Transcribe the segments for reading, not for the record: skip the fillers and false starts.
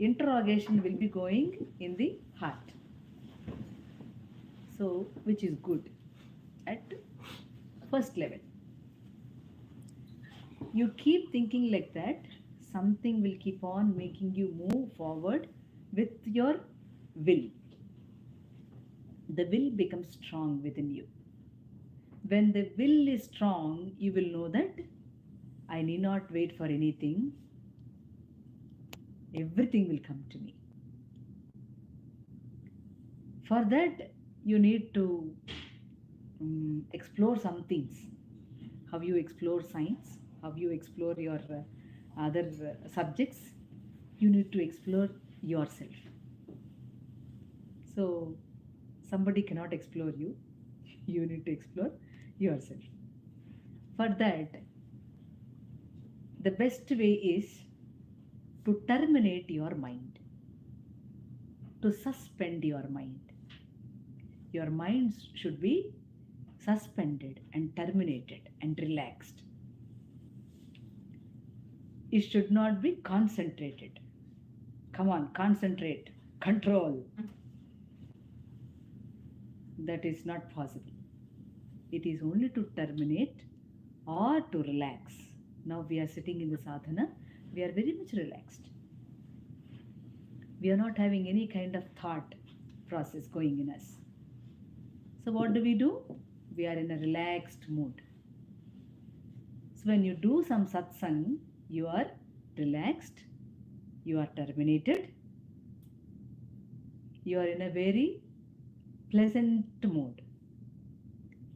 interrogation will be going in the heart. So, which is good at first level. You keep thinking like that, something will keep on making you move forward with your will. The will becomes strong within you. When the will is strong, you will know that I need not wait for anything. Everything will come to me. For that, you need to explore some things. How you explore science, how you explore your other subjects, you need to explore yourself. So, somebody cannot explore you, you need to explore yourself. For that, the best way is to terminate your mind, to suspend your mind. Your mind should be suspended and terminated and relaxed. It should not be concentrated. Come on, concentrate, control. That is not possible. It is only to terminate or to relax. Now we are sitting in the sadhana, we are very much relaxed. We are not having any kind of thought process going in us. So what do? We are in a relaxed mood. So when you do some satsang, you are relaxed, you are terminated, you are in a very pleasant mood.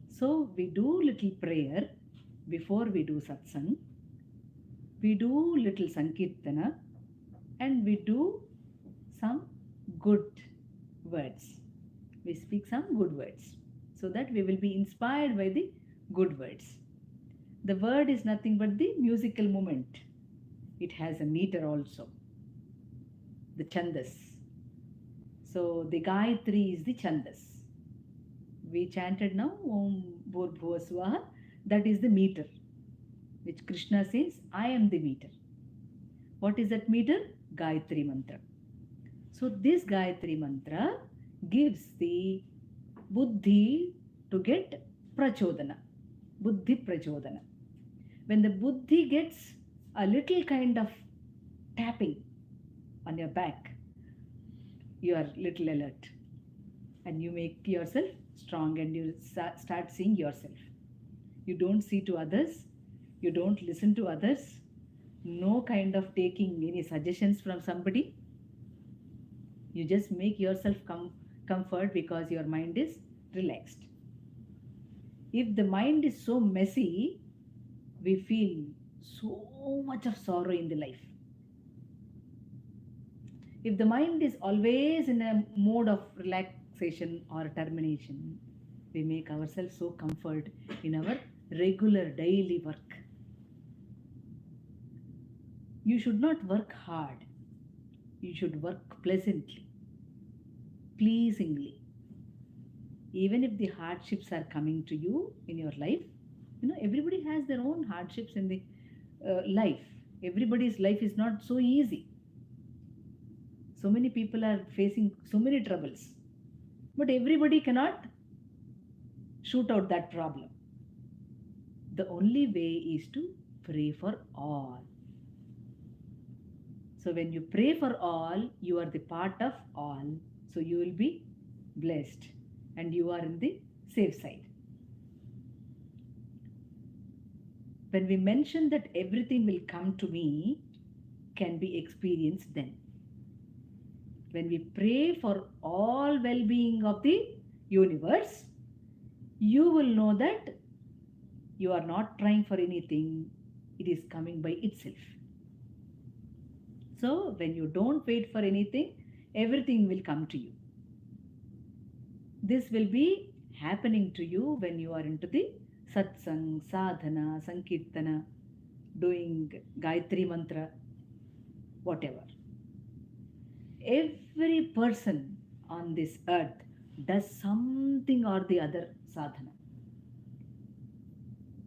So we do little prayer before we do satsang, we do little sankirtana, and we do some good words. We speak some good words so that we will be inspired by the good words. The word is nothing but the musical movement. It has a meter also, the chandas. So the Gayatri is the chandas. We chanted now Om Bhurbhuva Swaha. That is the meter, which Krishna says, I am the meter. What is that meter? Gayatri mantra. So this Gayatri mantra gives the buddhi to get prachodana, buddhi prachodana. When the buddhi gets a little kind of tapping on your back, you are little alert and you make yourself strong and you start seeing yourself. You don't see to others, you don't listen to others, no kind of taking any suggestions from somebody. You just make yourself comfort because your mind is relaxed. If the mind is so messy, we feel so much of sorrow in the life. If the mind is always in a mode of relaxation or termination, we make ourselves so comfort in our regular daily work. You should not work hard. You should work pleasantly, pleasingly. Even if the hardships are coming to you in your life, everybody has their own hardships in the life. Everybody's life is not so easy. So many people are facing so many troubles. But everybody cannot shoot out that problem. The only way is to pray for all. So when you pray for all, you are the part of all. So you will be blessed and you are in the safe side. When we mention that everything will come to me, can be experienced then. When we pray for all well-being of the universe, you will know that you are not trying for anything. It is coming by itself. So when you don't wait for anything, everything will come to you. This will be happening to you when you are into the satsang, sadhana, sankirtana, doing Gayatri mantra, whatever. Every person on this earth does something or the other sadhana.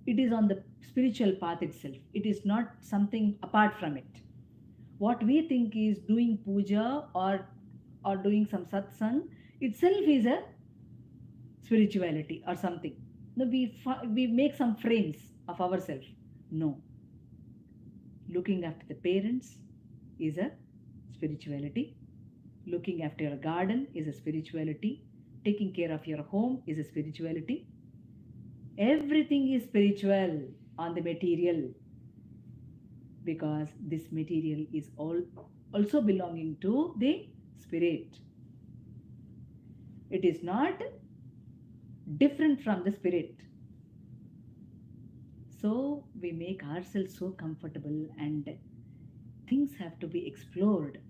It is on the spiritual path itself. It is not something apart from it. What we think is doing puja or doing some satsang itself is a spirituality or something. No, we make some frames of ourselves. No, looking after the parents is a spirituality. Looking after your garden is a spirituality. Taking care of your home is a spirituality. Everything is spiritual on the material, because this material is all also belonging to the spirit. It is not different from the spirit. So we make ourselves so comfortable, and things have to be explored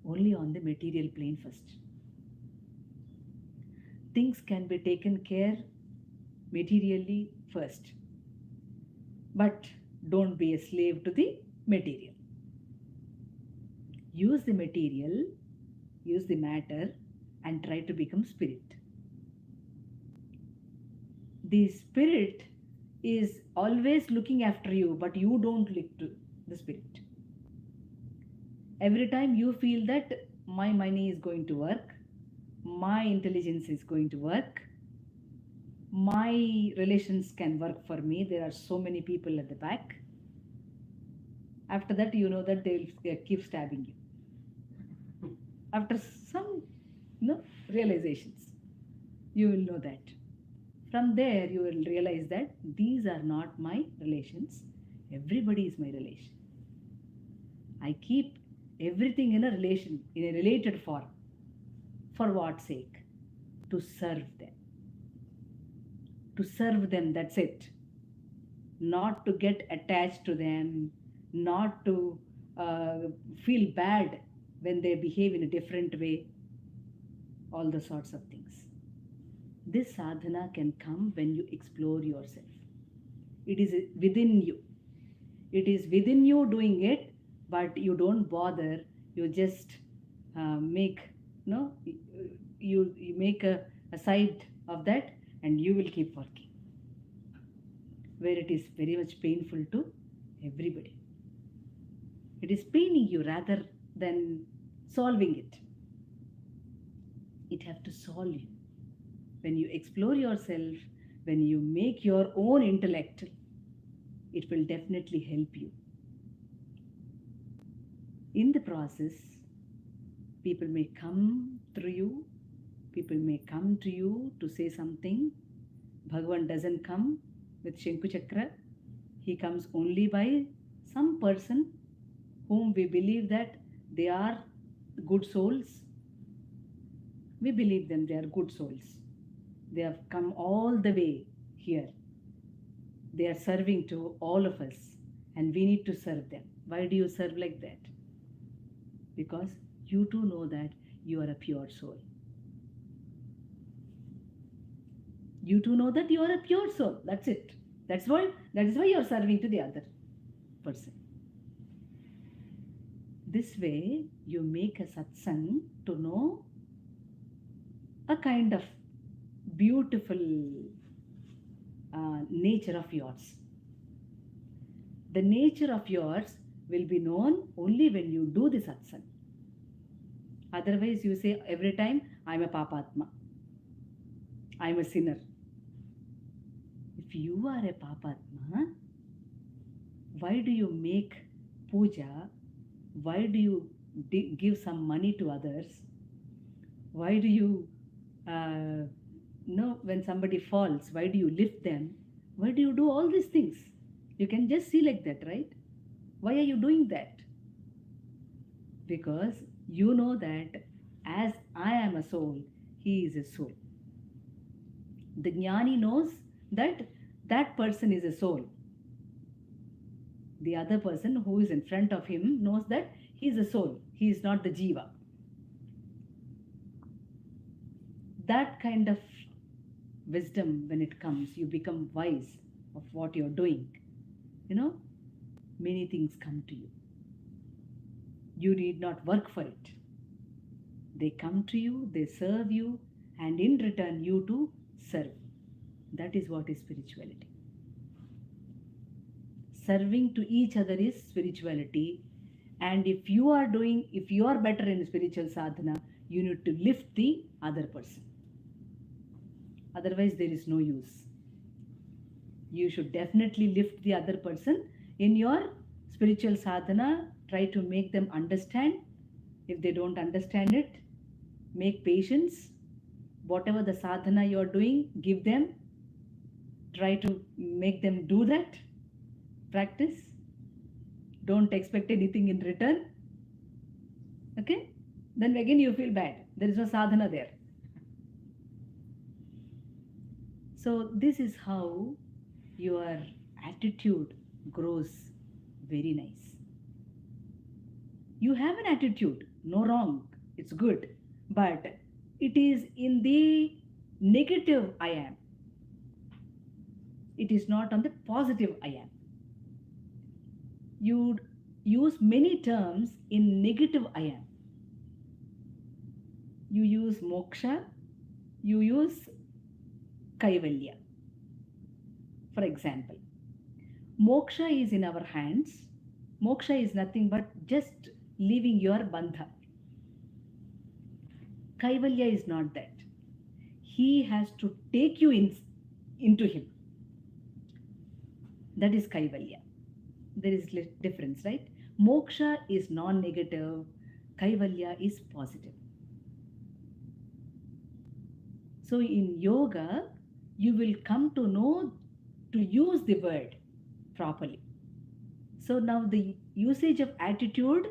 only on the material plane first. Things can be taken care materially first, but don't be a slave to the material. Use the material, use the matter, and try to become spirit. The spirit is always looking after you, but you don't look to the spirit. Every time you feel that my money is going to work, my intelligence is going to work, my relations can work for me, there are so many people at the back. After that, you know that they will keep stabbing you. After some realizations, you will know that. From there, you will realize that these are not my relations. Everybody is my relation. I keep everything in a relation, in a related form. For what sake? To serve them. To serve them, that's it. Not to get attached to them, not to feel bad when they behave in a different way, all the sorts of things. This sadhana can come when you explore yourself. It is within you. It is within you doing it, but you don't bother. You just make, you make a side of that, and you will keep working. Where it is very much painful to everybody. It is paining you rather than solving it. It has to solve you. When you explore yourself, when you make your own intellect, it will definitely help you. In the process, people may come through you, people may come to you to say something. Bhagavan doesn't come with Shanku Chakra. He comes only by some person whom we believe that they are good souls. We believe them, they are good souls. They have come all the way here. They are serving to all of us, and we need to serve them. Why do you serve like that? Because you too know that you are a pure soul. You too know that you are a pure soul. That's it. That is why you are serving to the other person. This way, you make a satsang to know a kind of beautiful nature of yours. The nature of yours will be known only when you do the satsang. Otherwise, you say every time, I'm a papatma. I'm a sinner. If you are a papatma, why do you make puja? Why do you give some money to others? Why do you when somebody falls, why do you lift them? Why do you do all these things? You can just see like that, right? Why are you doing that? Because you know that as I am a soul, he is a soul. The jnani knows that that person is a soul. The other person who is in front of him knows that he is a soul. He is not the jiva. That kind of wisdom, when it comes, you become wise of what you're doing. Many things come to you. You need not work for it. They come to you, they serve you, and in return you too serve. That is what is spirituality. Serving to each other is spirituality. And if you are better in spiritual sadhana, you need to lift the other person. Otherwise, there is no use. You should definitely lift the other person in your spiritual sadhana. Try to make them understand. If they don't understand it, make patience. Whatever the sadhana you are doing, give them. Try to make them do that. Practice. Don't expect anything in return. Okay? Then again you feel bad. There is no sadhana there. So this is how your attitude grows very nice. You have an attitude, no wrong, it's good, but it is in the negative I am. It is not on the positive I am. You use many terms in negative I am. You use moksha, you use kaivalya. For example, moksha is in our hands. Moksha is nothing but just leaving your bandha. Kaivalya is not that. He has to take you into him. That is kaivalya. There is difference, right? Moksha is non-negative. Kaivalya is positive. So in yoga, you will come to know to use the word properly. So now the usage of attitude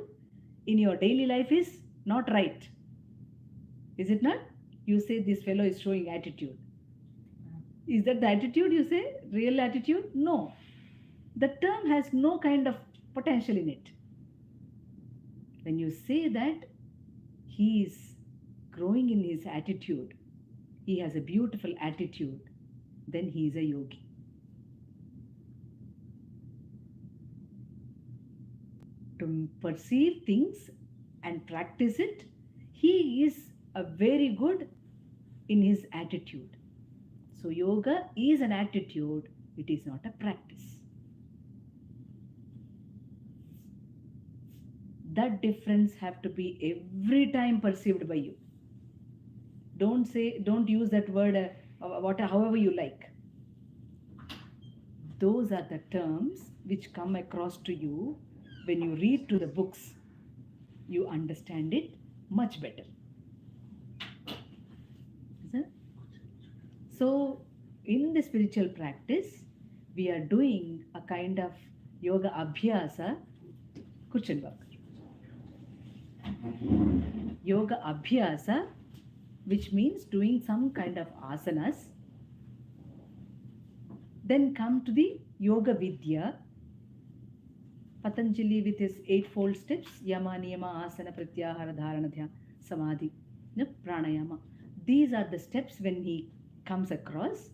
in your daily life is not right. Is it not? You say this fellow is showing attitude. Is that the attitude you say? Real attitude? No. The term has no kind of potential in it. When you say that he is growing in his attitude, he has a beautiful attitude, then he is a yogi. To perceive things and practice it, he is a very good in his attitude. So yoga is an attitude, it is not a practice. That difference have to be every time perceived by you. Don't use that word however you like. Those are the terms which come across to you when you read to the books. You understand it much better. So in the spiritual practice, we are doing a kind of yoga abhyasa. Kurchan work. Yoga abhyasa, which means doing some kind of asanas. Then come to the yoga vidya. Patanjali with his 8-fold steps: yama, niyama, asana, pratyahara, dharana, dhyana, samadhi, pranayama. These are the steps when he comes across.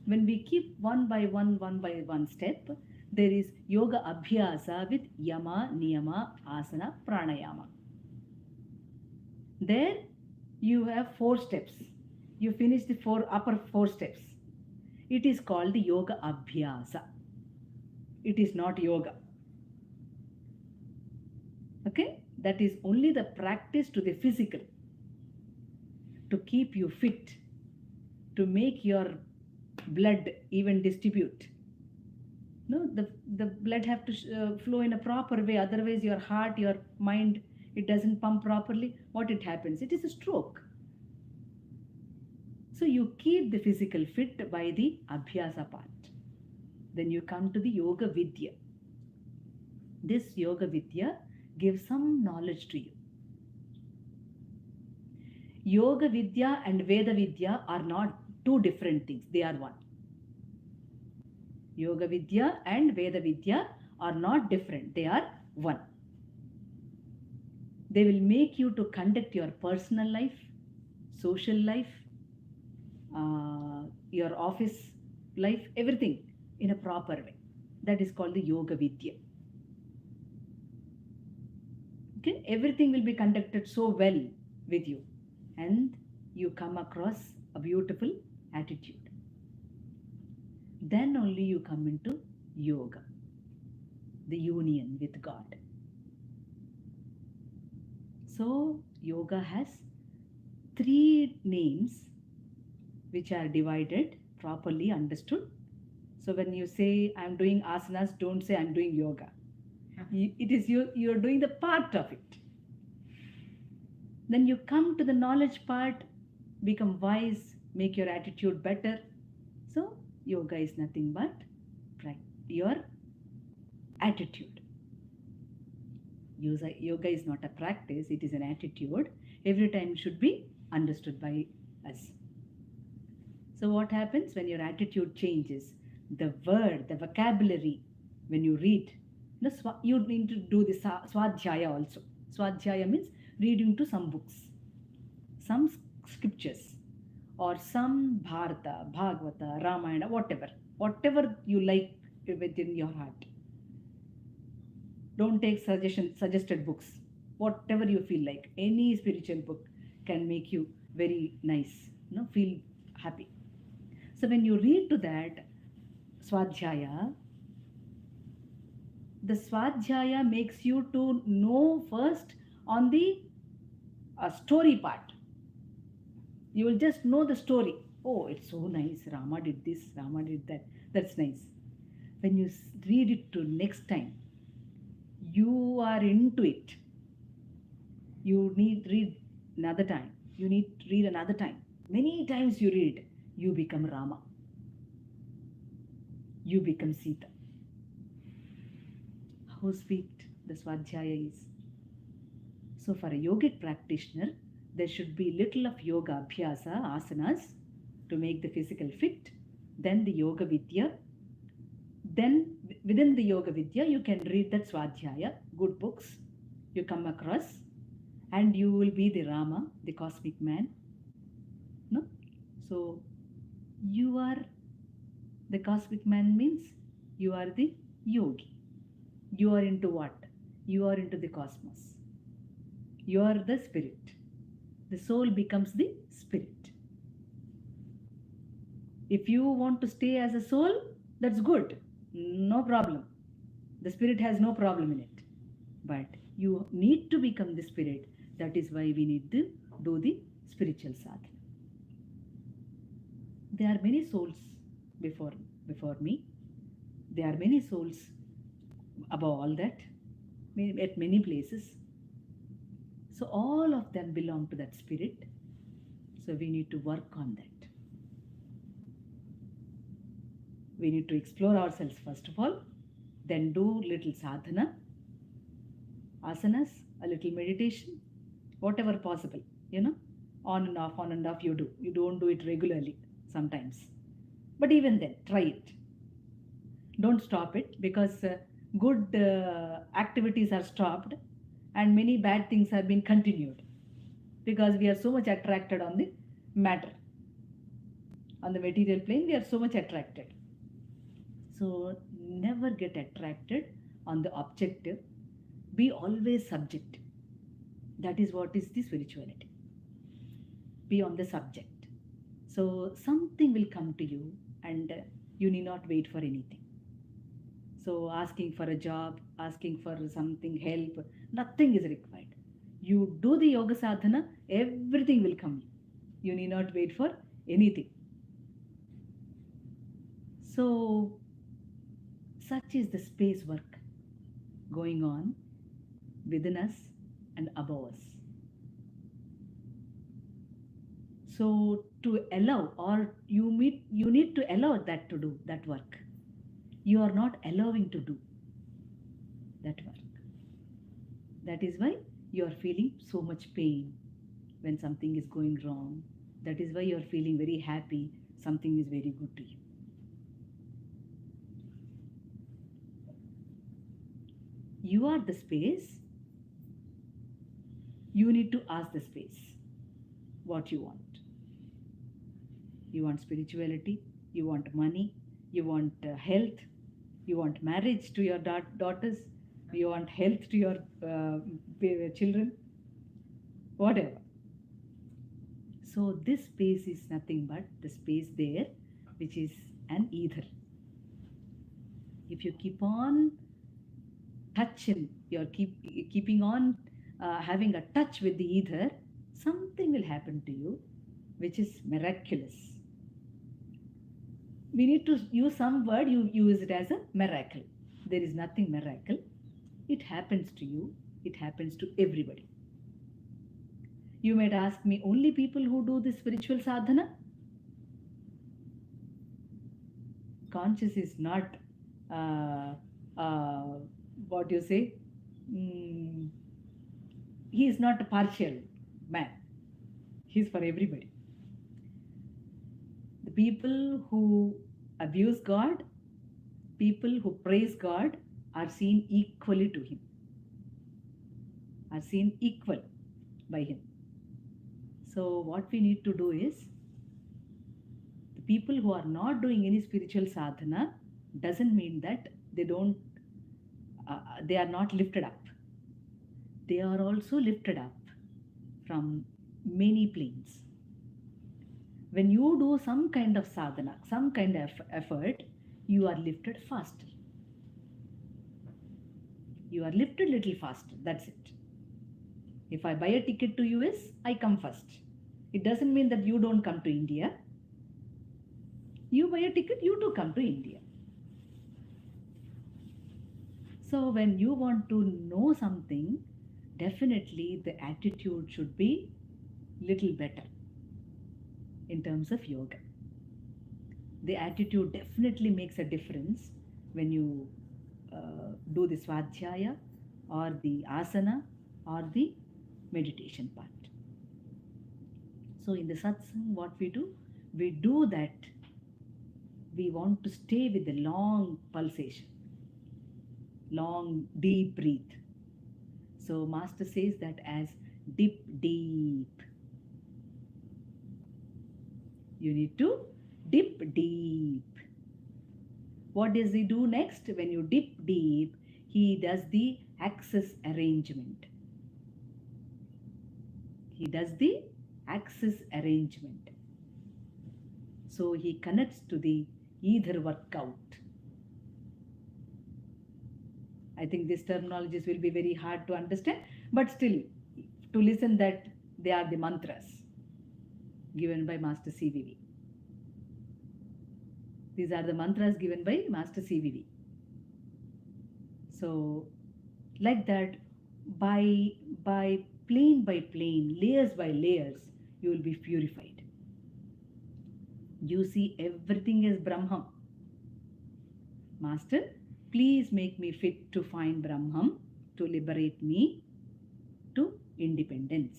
When we keep one by one step, there is yoga abhyasa with yama, niyama, asana, pranayama. There you have 4 steps. You finish the upper 4 steps. It is called the yoga abhyasa. It is not yoga. Okay? That is only the practice to the physical. To keep you fit. To make your blood even distribute. No, the blood have to flow in a proper way. Otherwise your heart, your mind, it doesn't pump properly. What it happens? It is a stroke. So you keep the physical fit by the abhyasa part. Then you come to the yoga vidya. This yoga vidya gives some knowledge to you. Yoga vidya and Veda vidya are not 2 different things. They are one. Yoga vidya and Veda vidya are not different. They are one. They will make you to conduct your personal life, social life, your office life, everything in a proper way. That is called the yoga vidya. Okay? Everything will be conducted so well with you, and you come across a beautiful attitude. Then only you come into yoga, the union with God. So yoga has three names which are divided, properly understood. So when you say I'm doing asanas, don't say I'm doing yoga. It is you're doing the part of it. Then you come to the knowledge part, become wise, make your attitude better. So yoga is nothing but your attitude. Yoga is not a practice, it is an attitude. Every time should be understood by us. So what happens when your attitude changes? The word, the vocabulary, when you read, you need to do the swadhyaya also. Swadhyaya means reading to some books, some scriptures, or some Bharata, Bhagavata, Ramayana, whatever you like within your heart. Don't take suggested books. Whatever you feel like, any spiritual book can make you very nice, feel happy. So when you read to that swadhyaya, the swadhyaya makes you to know first on the story part. You will just know the story. Oh, it's so nice. Rama did this, Rama did that. That's nice. When you read it to next time, you are into it. You need read another time. You need read another time. Many times you read, you become Rama. You become Sita. How sweet the Swadhyaya is. So for a yogic practitioner, there should be little of yoga abhyasa, asanas, to make the physical fit. Then the yoga vidya. Then within the yoga vidya, you can read that Swadhyaya, good books you come across, and you will be the Rama, the cosmic man. No? So you are the cosmic man means you are the yogi. You are into what? You are into the cosmos. You are the spirit. The soul becomes the spirit. If you want to stay as a soul, that's good. No problem. The spirit has no problem in it. But you need to become the spirit. That is why we need to do the spiritual sadhana. There are many souls before me. There are many souls above all that, at many places. So all of them belong to that spirit. So we need to work on that. We need to explore ourselves first of all, then do little sadhana, asanas, a little meditation, whatever possible, on and off you do. You don't do it regularly sometimes. But even then, try it. Don't stop it, because good activities are stopped and many bad things have been continued, because we are so much attracted on the matter. On the material plane, we are so much attracted. So never get attracted on the objective. Be always subjective. That is what is the spirituality. Be on the subject. So something will come to you and you need not wait for anything. So asking for a job, asking for something, help, nothing is required. You do the yoga sadhana, everything will come. You need not wait for anything. So such is the space work going on within us and above us. So to allow, or you need to allow that to do that work. You are not allowing to do that work. That is why you are feeling so much pain when something is going wrong. That is why you are feeling very happy, something is very good to you. You are the space. You need to ask the space what you want. You want spirituality, you want money, you want health, you want marriage to your daughters, you want health to your children, whatever. So this space is nothing but the space there, which is an ether. If you keep on touching, you're keeping on having a touch with the ether, something will happen to you which is miraculous. We need to use some word, you use it as a miracle. There is nothing miracle. It happens to you, it happens to everybody. You might ask me, only people who do this spiritual sadhana? Conscious is not, what you say, he is not a partial man. He is for everybody. The people who abuse God, people who praise God are seen equally to him, are seen equal by him. So what we need to do is, the people who are not doing any spiritual sadhana doesn't mean that they are not lifted up. They are also lifted up from many planes. When you do some kind of sadhana, some kind of effort, you are lifted faster. You are lifted little faster, that's it. If I buy a ticket to US, I come first. It doesn't mean that you don't come to India. You buy a ticket, you too come to India. So when you want to know something, definitely the attitude should be little better in terms of yoga. The attitude definitely makes a difference when you do the swadhyaya or the asana or the meditation part. So in the satsang, what we do that we want to stay with the long pulsation, long deep breath. So Master says that as dip deep. You need to dip deep. What does he do next? When you dip deep, he does the axis arrangement. He does the axis arrangement. So he connects to the ether workout. I think these terminologies will be very hard to understand, but still, to listen that they are the mantras given by Master CVV. These are the mantras given by Master CVV. So, like that, by plane by plane, layers by layers, you will be purified. You see everything as Brahman. Master, please make me fit to find Brahman, to liberate me to independence.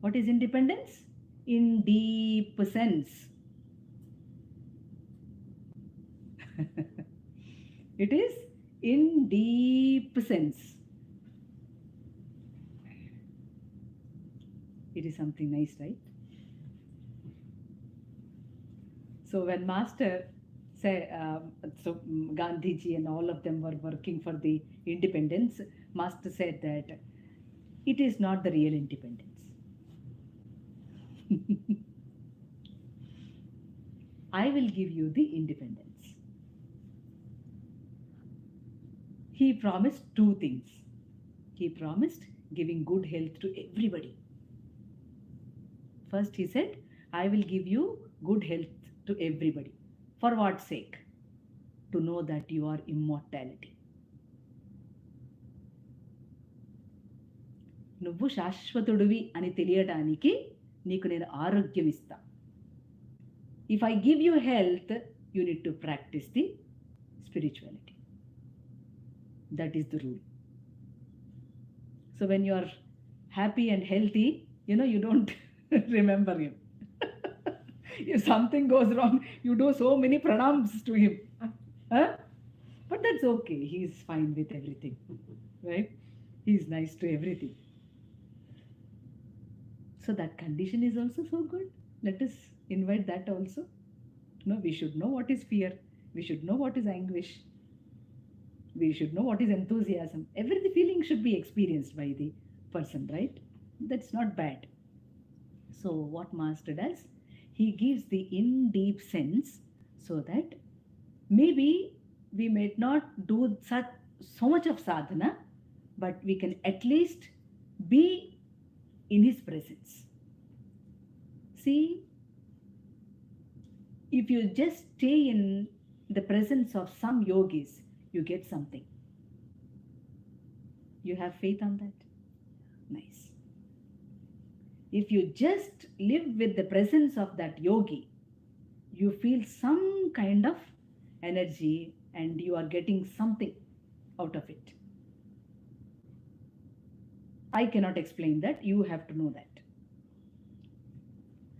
What is independence? In deep sense. It is in deep sense. It is something nice, right? So when Master said, Gandhiji and all of them were working for the independence, Master said that it is not the real independence. I will give you the independence. He promised two things. He promised giving good health to everybody. First he said, I will give you good health to everybody. For what sake? To know that you are immortality. నువ్వు శాశ్వతుడివి అని తెలియడానికి నీకు నేను ఆరోగ్యం ఇస్తా. If I give you health, you need to practice the spirituality. That is the rule. So when you are happy and healthy, you don't remember him. If something goes wrong, you do so many pranams to him. Huh? But that's okay. He is fine with everything. Right? He is nice to everything. So that condition is also so good. Let us invite that also. No, we should know what is fear. We should know what is anguish. We should know what is enthusiasm. Every feeling should be experienced by the person, right? That's not bad. So what Master does, he gives the in deep sense so that maybe we may not do so much of sadhana, but we can at least be in his presence. See, if you just stay in the presence of some yogis, you get something. You have faith on that? Nice. If you just live with the presence of that yogi, you feel some kind of energy and you are getting something out of it. I cannot explain that. You have to know that.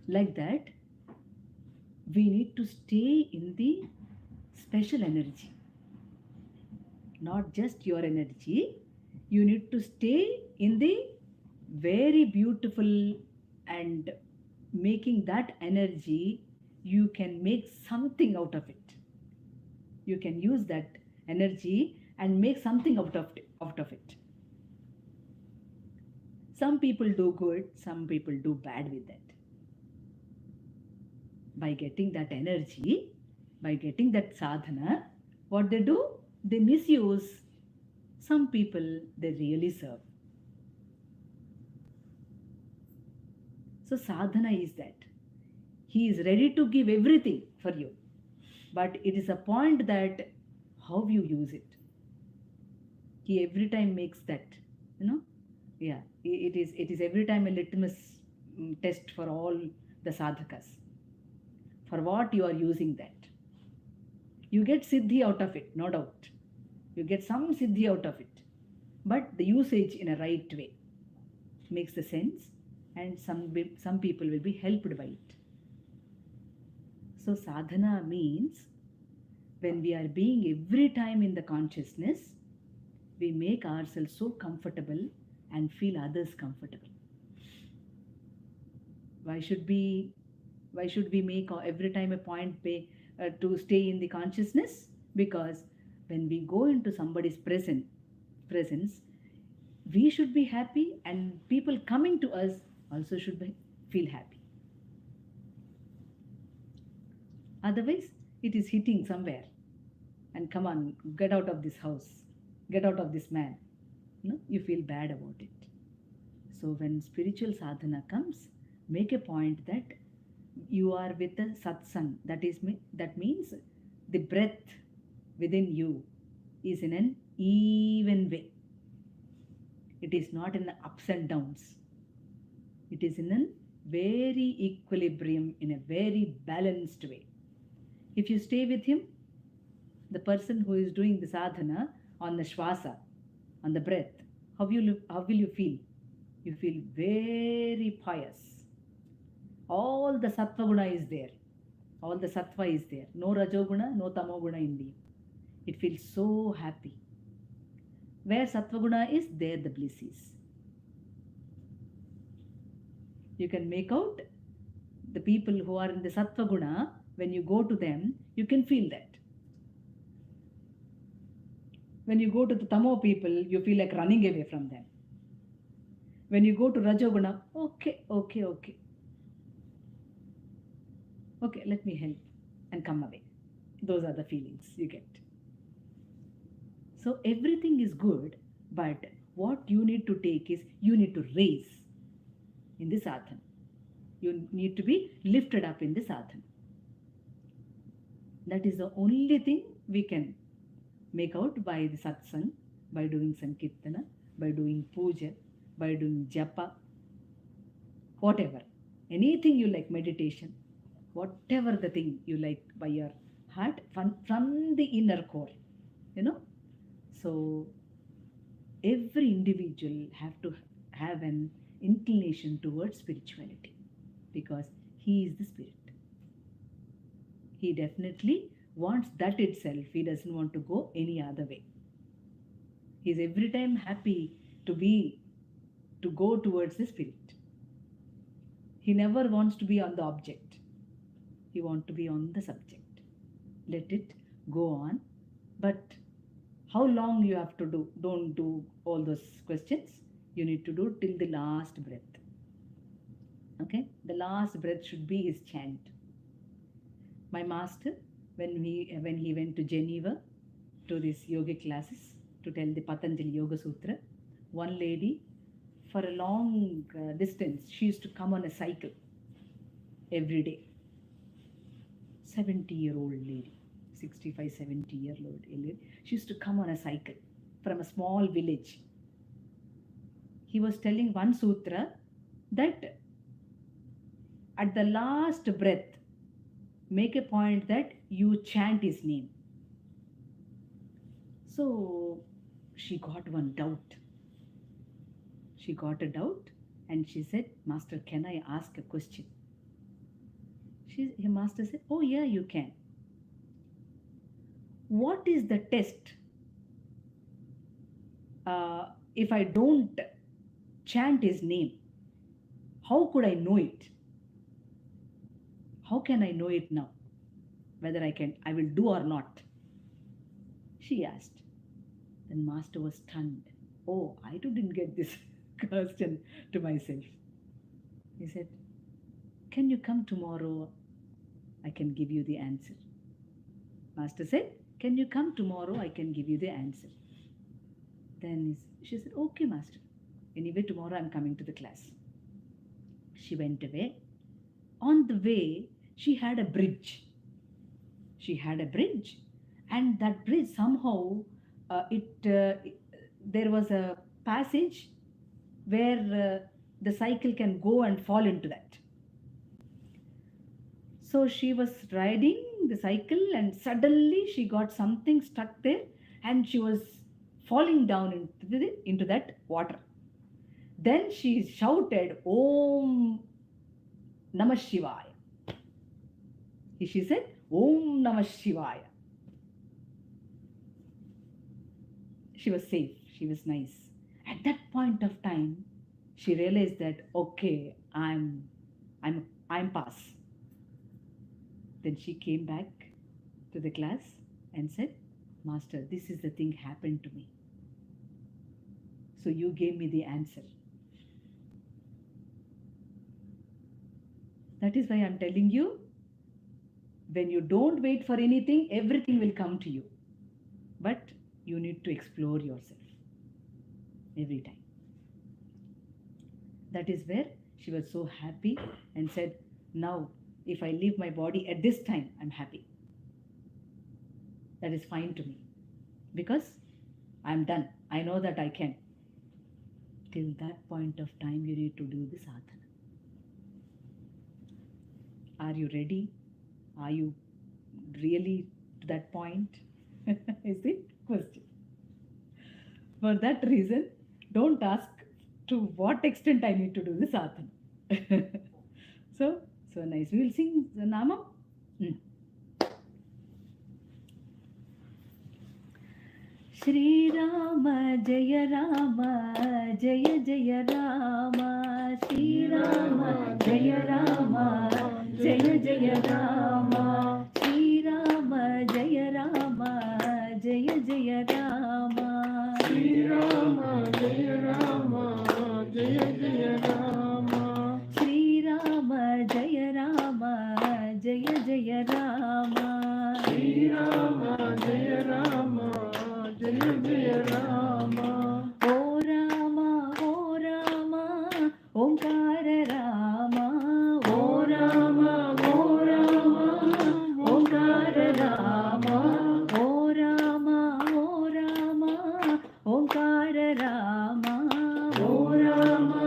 Like that, we need to stay in the special energy. Not just your energy. You need to stay in the very beautiful, and making that energy, you can make something out of it. You can use that energy and make something out of it. Some people do good, some people do bad with that. By getting that energy, by getting that sadhana, what they do? They misuse. Some people, they really serve. So sadhana is that. He is ready to give everything for you. But it is a point that how you use it. He every time makes that, Yeah, it is every time a litmus test for all the sadhakas. For what you are using that. You get siddhi out of it, no doubt. You get some siddhi out of it. But the usage in a right way makes the sense, and some people will be helped by it. So sadhana means when we are being every time in the consciousness, we make ourselves so comfortable and feel others comfortable. Why should we make every time a point to stay in the consciousness? Because when we go into somebody's presence, we should be happy, and people coming to us also should feel happy. Otherwise, it is hitting somewhere. And come on, get out of this house. Get out of this man. You feel bad about it. So when spiritual sadhana comes, make a point that you are with the satsang. That means the breath within you is in an even way. It is not in the ups and downs. It is in a very equilibrium, in a very balanced way. If you stay with him, the person who is doing the sadhana on the shwasa, on the breath, how will you feel? You feel very pious. All the sattva guna is there. All the sattva is there. No rajoguna, no tamoguna in you. It feels so happy. Where sattva guna is, there the bliss is. You can make out the people who are in the sattva guna. When you go to them, you can feel that. When you go to the tamo people, you feel like running away from them. When you go to rajoguna, okay, let me help and come away. Those are the feelings you get. So everything is good, but what you need to take is, you need to raise in the sadhana. You need to be lifted up in the sadhana. That is the only thing we can make out by the satsang, by doing sankirtana, by doing puja, by doing japa, whatever. Anything you like, meditation, whatever the thing you like by your heart, from the inner core, So every individual have to have an inclination towards spirituality, because he is the spirit. He definitely wants that itself. He doesn't want to go any other way. He is every time happy to go towards the spirit. He never wants to be on the object. He wants to be on the subject. Let it go on. But how long you have to do? Don't do all those questions. You need to do till the last breath. Okay? The last breath should be his chant. My master, when he went to Geneva to these yogic classes to tell the Patanjali Yoga Sutra, one lady, for a long distance, she used to come on a cycle every day. 70-year-old lady, 65, 70-year-old lady. She used to come on a cycle from a small village. He was telling one sutra that at the last breath, make a point that you chant his name. So she got one doubt. She got a doubt and she said, Master, can I ask a question? Her master said, oh yeah, you can. What is the test if I don't chant his name? How could I know it? How can I know it now? Whether I will do or not? She asked. Then master was stunned. Oh, I too didn't get this question to myself. He said, can you come tomorrow? I can give you the answer. Master said, can you come tomorrow? I can give you the answer. Then she said, okay, Master. Anyway, tomorrow I'm coming to the class. She went away. On the way, she had a bridge. And that bridge somehow, there was a passage where the cycle can go and fall into that. So she was riding the cycle and suddenly she got something stuck there and she was falling down into that water. Then she shouted, Om Namah Shivaya. She said, Om Namah Shivaya. She was safe. She was nice. At that point of time, she realized that, okay, I'm pass. Then she came back to the class and said, Master, this is the thing happened to me. So you gave me the answer. That is why I'm telling you, when you don't wait for anything, everything will come to you. But you need to explore yourself every time. That is where she was so happy and said, now if I leave my body at this time, I'm happy. That is fine to me because I'm done. I know that I can. Till that point of time, you need to do the sadhana. Are you ready? Are you really to that point? Is the question. For that reason, don't ask to what extent I need to do the sadhana. So nice. We will sing the Nama. Shri Rama Jaya Rama Jaya Jaya Rama Shri Rama Jaya Rama Jaya Jaya Rama Shri Rama Jaya Rama Jaya Jaya Rama Shri Rama Jaya Rama Jaya Jaya Rama Shri Rama Jaya Rama Jaya Jaya Rama Shri Rama Jaya Rama Jaya Jaya Rama O Rama Omkara Rama O Rama Omkara Rama O Rama Omkara Rama O Rama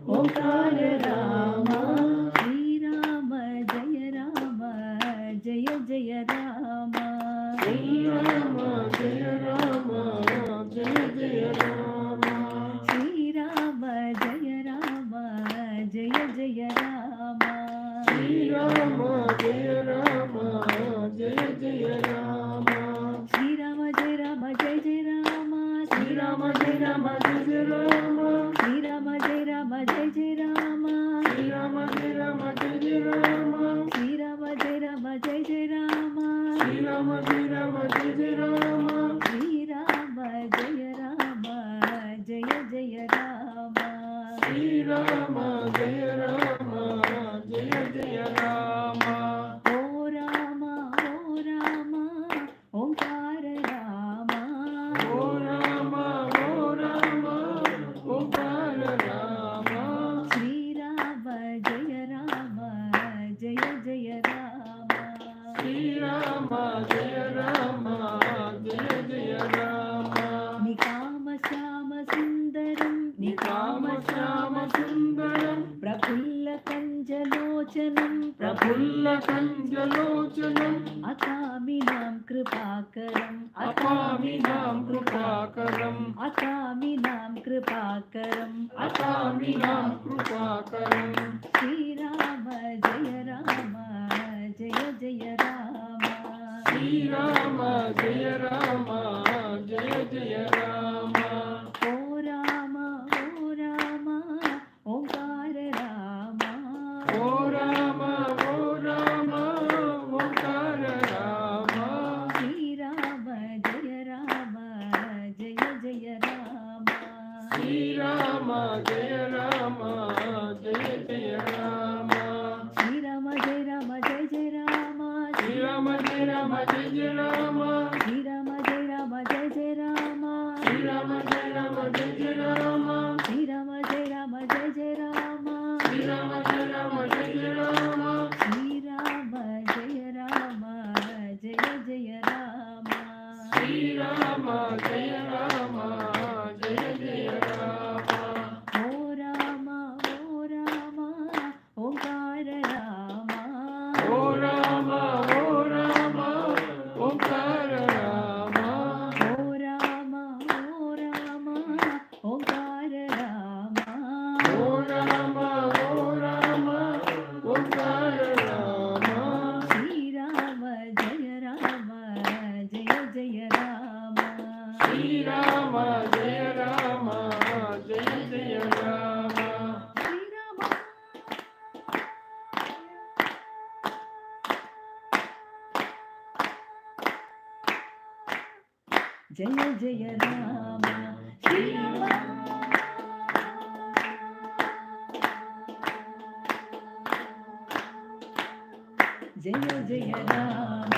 Omkara Rama Shri Rama Jaya Jaya Rama Shri Rama Jaya Rama Jaya Jaya Rama Shri Rama Jaya Rama Jaya Jaya Rama Shri Rama Jaya Rama Jaya Jaya Rama Shri Rama Jaya Rama Jaya Jaya Rama Shri Rama Jaya Rama Jaya Jaya Rama Shri Rama Jaya Rama Jaya Jaya Rama Shri Rama Jaya Rama Jaya Jaya Rama Shri Rama Jaya Rama Jaya Jaya Rama Shri Rama Jaya Rama Jaya Jaya Rama Shri Rama Jaya Rama Jaya Jaya Rama Shri Rama Jaya Rama Jaya Jaya Rama O Rama Omkara Rama O Rama నికామ Shyama సుందరం ప్రఫుల్ల కంజలోచనం ప్రఫుల్ల కంజలోచనం అకామినాం కృపాకరం అకామినాం కృపాకరం అకామినాం కృపాకరం అకామినాం కృపాకరం శ్రీరామ జయ రామ జయ జయ రామ శ్రీరామ జయ రామ జయ జయ రామ ఓ రామ ఓంకార రామ ఓ రామ ఓంకార రామ శ్రీరామ జయ రామ జయ జయ రామ శ్రీరామ జయ రామ జయ జయ రామ శ్రీరామ జయ రామ జయ జయ రామ శ్రీరామ జయ రామ జయ జయ రామ శ్రీరామ జయ రామ జయ జయ రామ శ్రీరామ జయ రామ జయ జయ రామ శ్రీరామ జయ రామ జయ జయ రామ శ్రీరామ జయ రామ జయ జయ రామ శ్రీరామ జయ రామ జయ జయ రామ శ్రీరామ జయ రామ జయ జయ రామ ఓ రామ ఓంకార రామ ఓ రామ ఓంకార రామ ఓ రామ ఓంకార రామ ఓ రామ ఓంకార రామ శ్రీరామ జయ రామ జయ జయ రామ శ్రీరామ జయ రామ జయ జయ రామ శ్రీరామ జయ జయ రామ శ్రీరామ జయ జయ రామ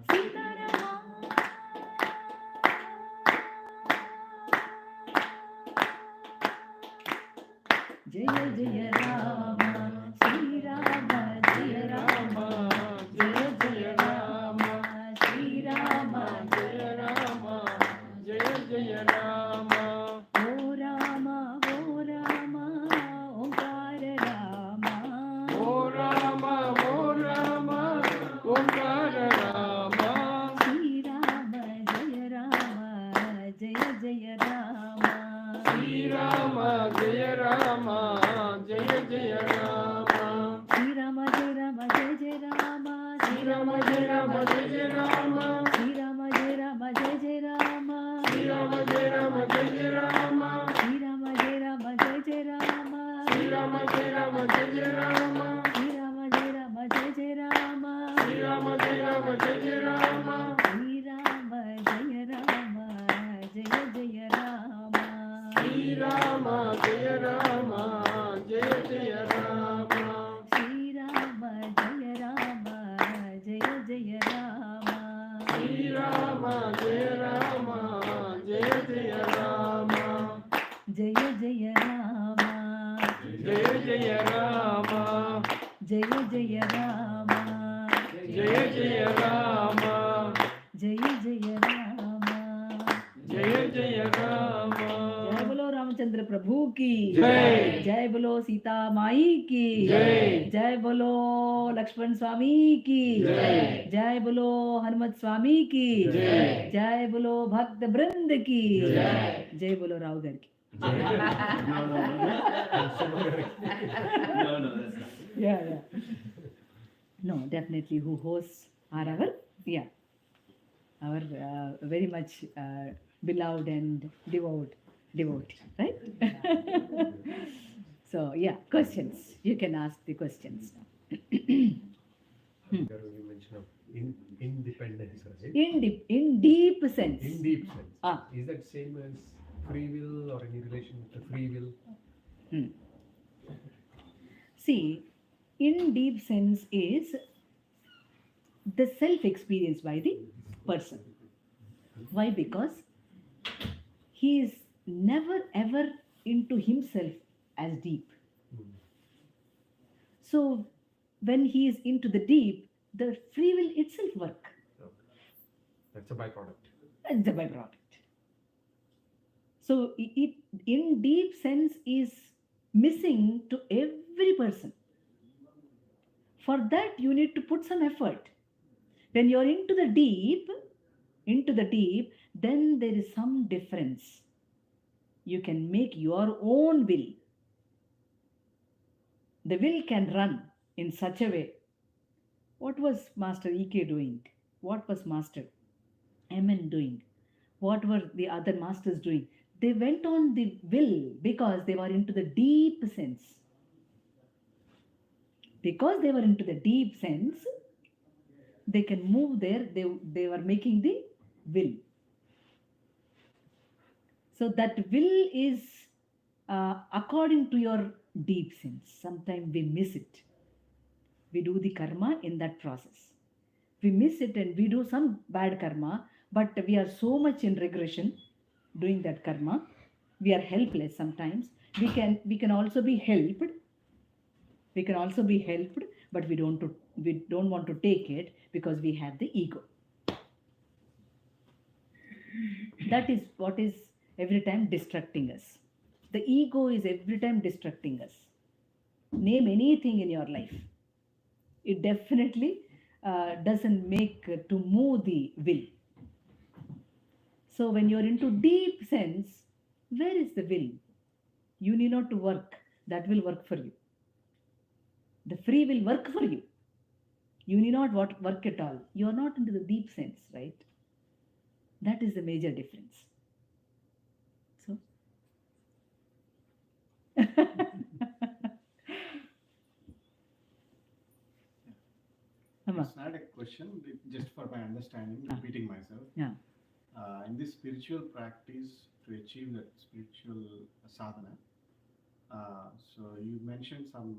సీతారామ జయ జయ రామ శ్రీరామ జయ రామ జయ జయ రామ శ్రీరామ జయ రామ జయ జయ రామ ఓ రామ ఓంకార రామ ఓ రామ ఓంకార రామ శ్రీరామ జయ రామ జయ జయ రామ శ్రీరామ జయ రామ జయ జయ రామ శ్రీరామ జయ రామ జయ జయ రామ శ్రీరామ జయ రామ జయ జయ రామ శ్రీరామ జయ రామ జయ జయ రామ శ్రీరామ జయ రామ జయ జయ రామ శ్రీరామ జయ రామ జయ జయ రామ శ్రీరామ జయ రామ జయ జయ రామ శ్రీరామ జయ రామ జయ జయ రామ శ్రీరామ జయ రామ జయ జయ రామ శ్రీరామ జయ రామ జయ జయ రామ శ్రీరామ జయ రామ జయ జయ రామ శ్రీరామ జయ రామ జయ జయ రామ శ్రీరామ జయ రామ జయ జయ రామ జయ జయ రామ జయ జయ రామ జయ జయ రామ జయ జయ రామ జయ జయ రామ జయ జయ రామ జయ బలో రామచంద్ర ప్రభు की जय। जय बोलो सीता माई की जय। जय बोलो लक्ष्मण स्वामी की जय। जय बोलो हनुमत स्वामी की जय। जय बोलो भक्त वृंद की जय। जय बोलो राव घर की No, that's not. yeah no definitely who hosts are our very much beloved and devotee, right? So questions, you can ask the questions now. You mentioned of independence, right? In deep sense. In deep sense. Ah. Is that same as free will or any relation with the free will? See, in deep sense is the self experience by the person. Why? Because he is never ever into himself as deep. So when he is into the deep, the free will itself work. Okay. That's a byproduct. It's a byproduct. So it in deep sense is missing to every person. For that you need to put some effort. When you're into the deep, then there is some difference. You can make your own will. The will can run in such a way. What was Master E.K. doing? What was Master M.N. doing? What were the other masters doing? They went on the will because they were into the deep sense. Because they were into the deep sense, they can move there. They were making the will. So that will is according to your deep sense. Sometimes we miss it. We do the karma in that process. We miss it and we do some bad karma, but we are so much in regression doing that karma. We are helpless sometimes. We can also be helped. We can also be helped, but we don't want to take it because we have the ego. That is what is every time distracting us. The ego is every time distracting us. Name anything in your life. It definitely doesn't make to move the will. So when you're into deep sense, where is the will? You need not to work. That will work for you. The free will work for you. You need not work at all. You are not into the deep sense, right? That is the major difference. So, Amma. It's not a question, just for my understanding, repeating myself. Yeah. In this spiritual practice, to achieve that spiritual sadhana, so you mentioned some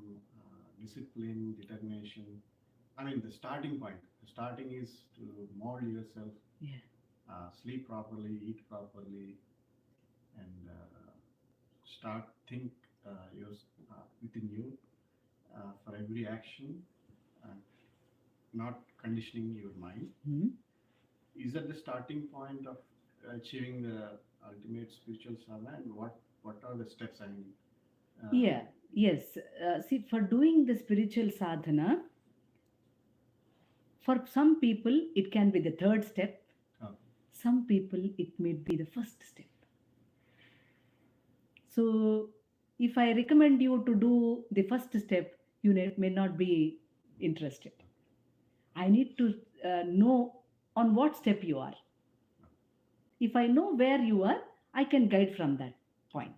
discipline, determination. I mean, the starting point. The starting is to mold yourself, Yeah. sleep properly, eat properly, and think within you for every action, not conditioning your mind. Hmm. Is that the starting point of achieving the ultimate spiritual sadhana, and what are the steps? I mean, Yeah. Yes. See, for doing the spiritual sadhana, for some people it can be the third step. Okay. Some people it may be the first step. So if I recommend you to do the first step, you may not be interested. I need to know on what step you are. If I know where you are, I can guide from that point.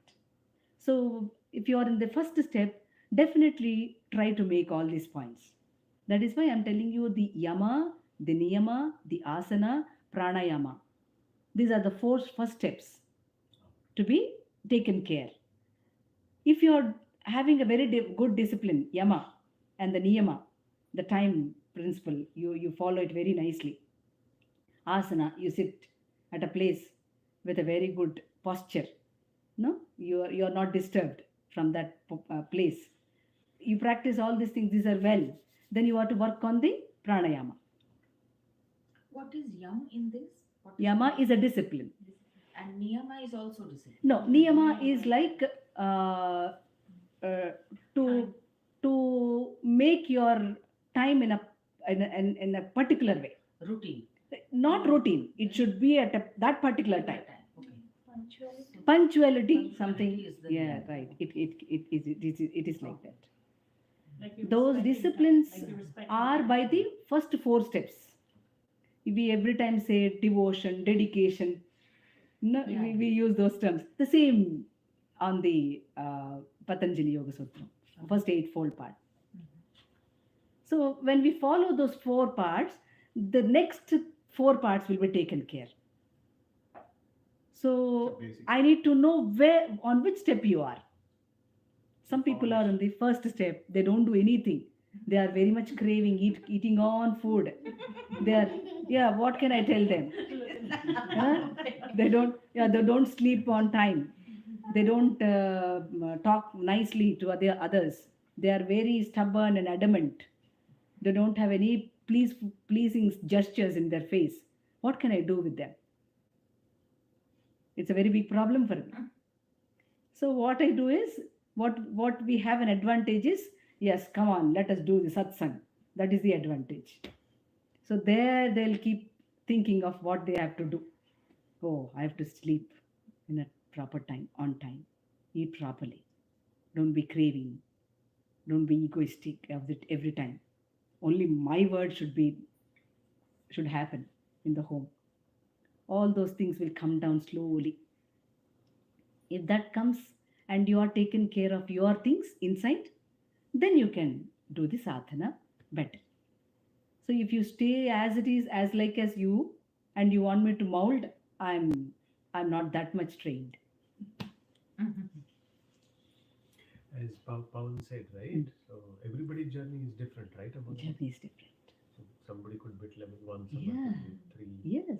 So if you are in the first step, definitely try to make all these points. That is why I'm telling you the yama, the niyama, the asana, pranayama. These are the four first steps to be taken care. If you are having a very good discipline, yama and the niyama, the time principle, you follow it very nicely. Asana, you sit at a place with a very good posture. No, you are not disturbed from that place. You practice all these things, these are well. Then you have to work on the pranayama. What is yam in this? Yama is a discipline. And niyama is also discipline. No, niyama is like to make your time in a particular way. Routine. Not routine. It should be at that particular time. Okay. Punctuality, something. Punctuality is the Yeah, niyama. right. It is like that. Like you Those respecting disciplines time, like you respecting are time. by the first four steps. We every time say devotion, dedication. No, Yeah. we use those terms. The same on the Patanjali Yoga Sutra, first eightfold part. So when we follow those four parts, the next four parts will be taken care. So basic. I need to know on which step you are. Some people are on the first step. They don't do anything. They are very much craving, eating on food. They are, yeah, what can I tell them? Huh? They don't sleep on time. They don't talk nicely to others. They are very stubborn and adamant. They don't have any pleasing gestures in their face. What can I do with them? It's a very big problem for me. So what I do is, what we have an advantage is, yes, come on, let us do the satsang. That is the advantage. So there they'll keep thinking of what they have to do. Oh, I have to sleep in a proper time, on time, eat properly. Don't be craving. Don't be egoistic every time. Only my word should happen in the home. All those things will come down slowly. If that comes and you are taken care of your things inside, then you can do the sadhana better. So if you stay as it is, as like as you, and you want me to mold, I'm not that much trained. As Pawan said, right? So everybody's journey is different, right? Journey is different. So somebody could be at level 1, somebody Yeah. could be 3.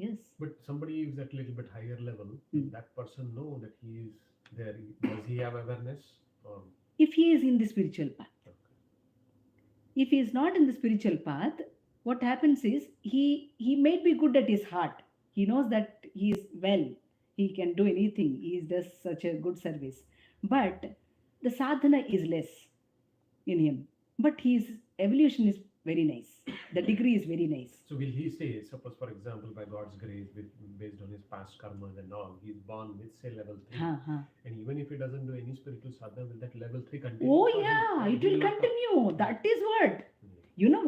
Yes. But somebody is at a little bit higher level, that person know that he is there. Does he have awareness? Or If he is in the spiritual path. okay. If he is not in the spiritual path, what happens is he may be good at his heart. He knows that he is well. He can do anything. He does such a good service. But the sadhana is less in him. But his evolution is very nice. The degree is very nice. So will he stay, suppose for example, by God's grace, based on his past karmas and all, he is born with say level 3. And even if he doesn't do any spiritual sadhana, will that level 3 continue? Oh for him? yeah, Or it he will not come? continue. That is what. You know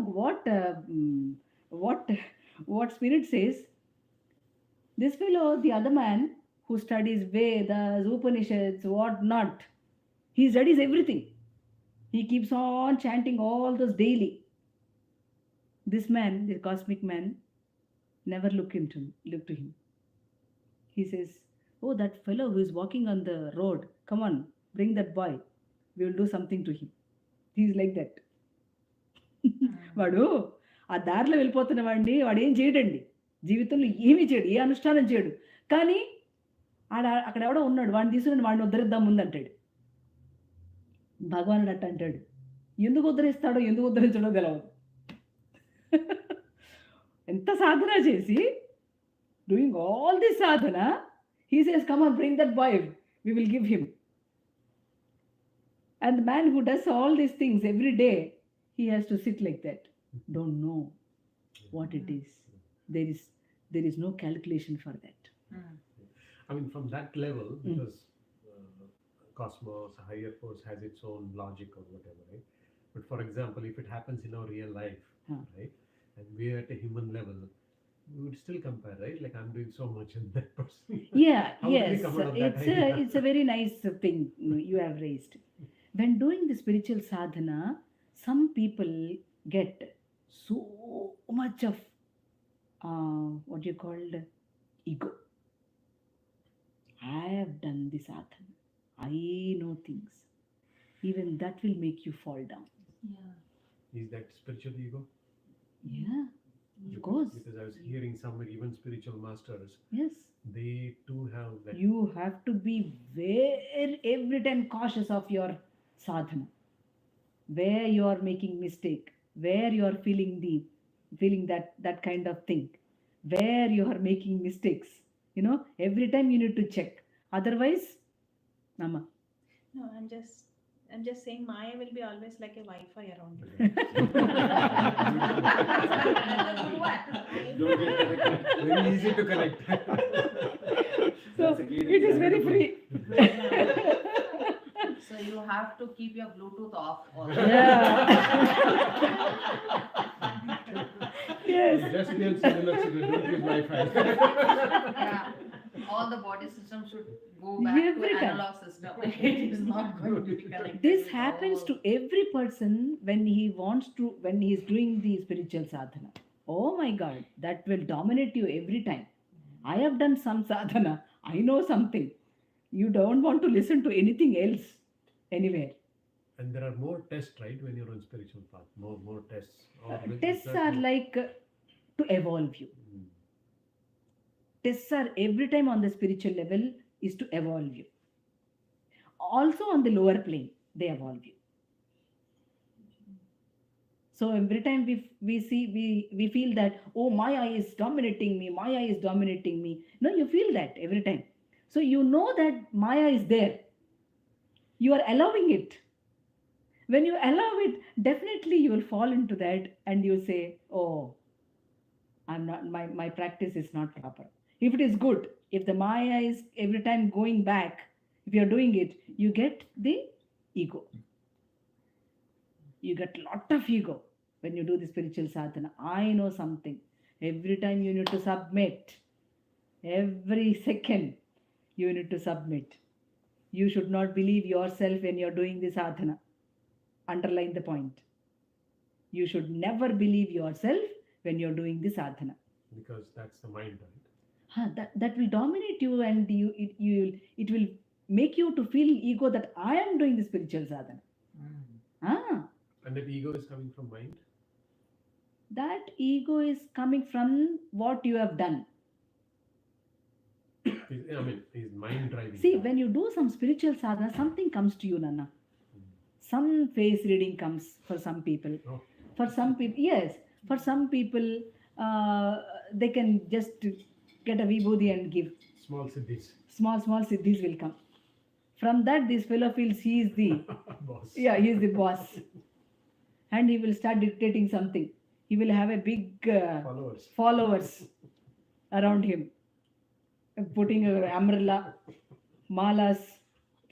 what Spirit says? This fellow, the other man who studies Vedas, Upanishads, what not, he studies everything. He keeps on chanting all those daily. This man, the cosmic man, never look to him. He says, "Oh, that fellow who is walking on the road, come on, bring that boy. We will do something to him." He is like that. వాడు ఆ దారిలో వెళ్ళిపోతున్న వాడిని వాడు ఏం చేయడండి, జీవితంలో ఏమీ చేయడు, ఏ అనుష్ఠానం చేయడు. కానీ అక్కడ ఎవడో ఉన్నాడు, వాడిని తీసుకుని వాడిని ఉద్ధరిద్దాం ముందంటాడు. భగవానుడు అట్ట అంటాడు. ఎందుకు ఉద్ధరిస్తాడో ఎందుకు ఉద్ధరించడో తెలవదు. ఎంత సాధన చేసి, doing all this Sadhana, he says, come on, bring that boy, we will give him. And the man who does all these things every day, he has to sit like that. Don't know what it is. There is no calculation for that. I mean, from that level, because cosmos, higher force has its own logic or whatever, right? But for example, if it happens in our real life, right, and we are at a human level, we would still compare, right? Like I'm doing so much and that person. Yeah, How do we yes. come out of that idea? It's a very nice thing you have raised. When doing the spiritual sadhana, some people get so much of what you called ego. I have done the sadhana. I know things. Even that will make you fall down. Yeah. Is that spiritual ego? Yeah, of course. Because I was hearing somewhere, even spiritual masters, Yes. they too have that. You have to be every time cautious of your sadhana. Where you are making mistake, where you are feeling that kind of thing, where you are making mistakes. Every time you need to check. Otherwise, Amma. No, I'm just saying Maya will be always like a Wi-Fi around you. Don't get connected. Very easy to connect. So it is very free. So you have to keep your Bluetooth off also. Yeah. Yes. Just be on cellular signal, don't use Wi-Fi. Yeah. All the body systems should go back Every to time. analog system. It is not going to be connected. This with happens all- to every person when he is doing the spiritual sadhana. Oh my God, that will dominate you every time. I have done some sadhana. I know something. You don't want to listen to anything else anywhere. And there are more tests, right, when you're on spiritual path. More tests. Or Tests are like to evolve you. Tests are every time on the spiritual level is to evolve you. Also on the lower plane, they evolve you. So every time we feel that, oh, Maya is dominating me, Maya is dominating me. No, you feel that every time. So you know that Maya is there. You are allowing it. When you allow it, definitely you will fall into that and you say, oh, I'm not, my practice is not proper. If it is good, if the Maya is every time going back, if you're doing it, you get the ego. You get lot of ego when you do the spiritual sadhana. I know something. Every time you need to submit. Every second you need to submit. You should not believe yourself when you're doing the sadhana. Underline the point. You should never believe yourself when you're doing the sadhana. Because that's the mind, right? That will dominate you, and it will make you to feel ego that I am doing the spiritual sadhana. And that ego is coming from mind? That ego is coming from what you have done. Is mind driving? See, when you do some spiritual sadhana, something comes to you, Nana. Some face reading comes for some people. Oh. For some people, yes. For some people, they can just get a vibhuti and give. Small siddhis. Small siddhis will come. From that, this fellow feels he is the boss. Yeah, he is the boss. And he will start dictating something. He will have a big followers around him. Putting an umbrella, malas,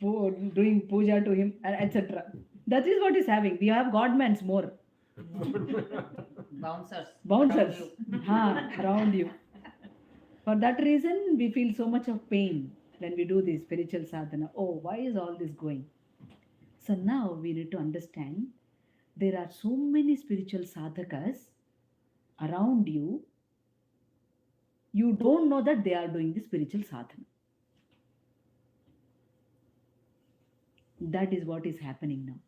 doing puja to him, etc. That is what is having. We have godmans more. Bouncers. Around you. For that reason, we feel so much of pain when we do this spiritual sadhana. Oh, why is all this going? So now we need to understand there are so many spiritual sadhakas around you. You don't know that they are doing the spiritual sadhana. That is what is happening now.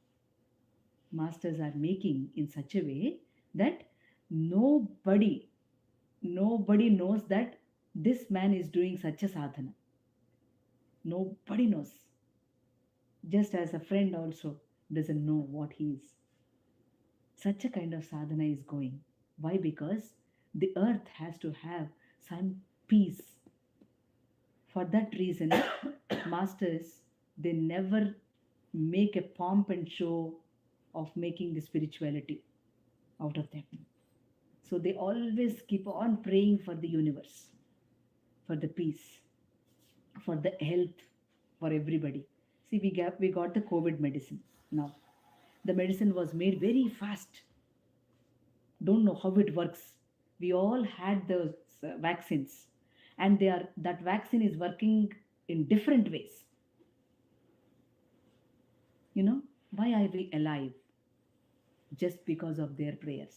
Masters are making in such a way that nobody knows that this man is doing such a sadhana. Nobody knows. Just as a friend also doesn't know what he is. Such a kind of sadhana is going. Why? Because the earth has to have some peace. For that reason, masters, they never make a pomp and show of making the spirituality out of them. So they always keep on praying for the universe, for the peace, for the health, for everybody. See, we got the COVID medicine now. The medicine was made very fast. Don't know how it works. We all had those vaccines, and that vaccine is working in different ways. Why are we alive? Just because of their prayers.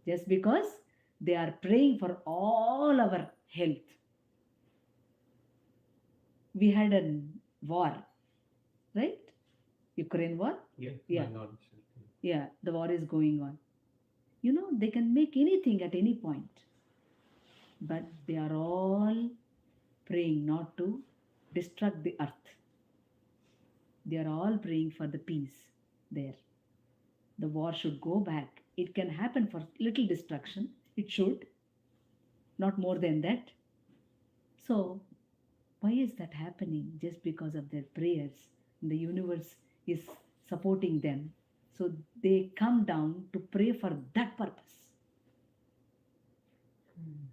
Just because they are praying for all our health. We had a war, right? Ukraine war? Yeah. Yeah, the war is going on. They can make anything at any point. But they are all praying not to destruct the earth. They are all praying for the peace there. The war should go back. It can happen for little destruction. It should. Not more than that. So, why is that happening? Just because of their prayers. The universe is supporting them. So they come down to pray for that purpose.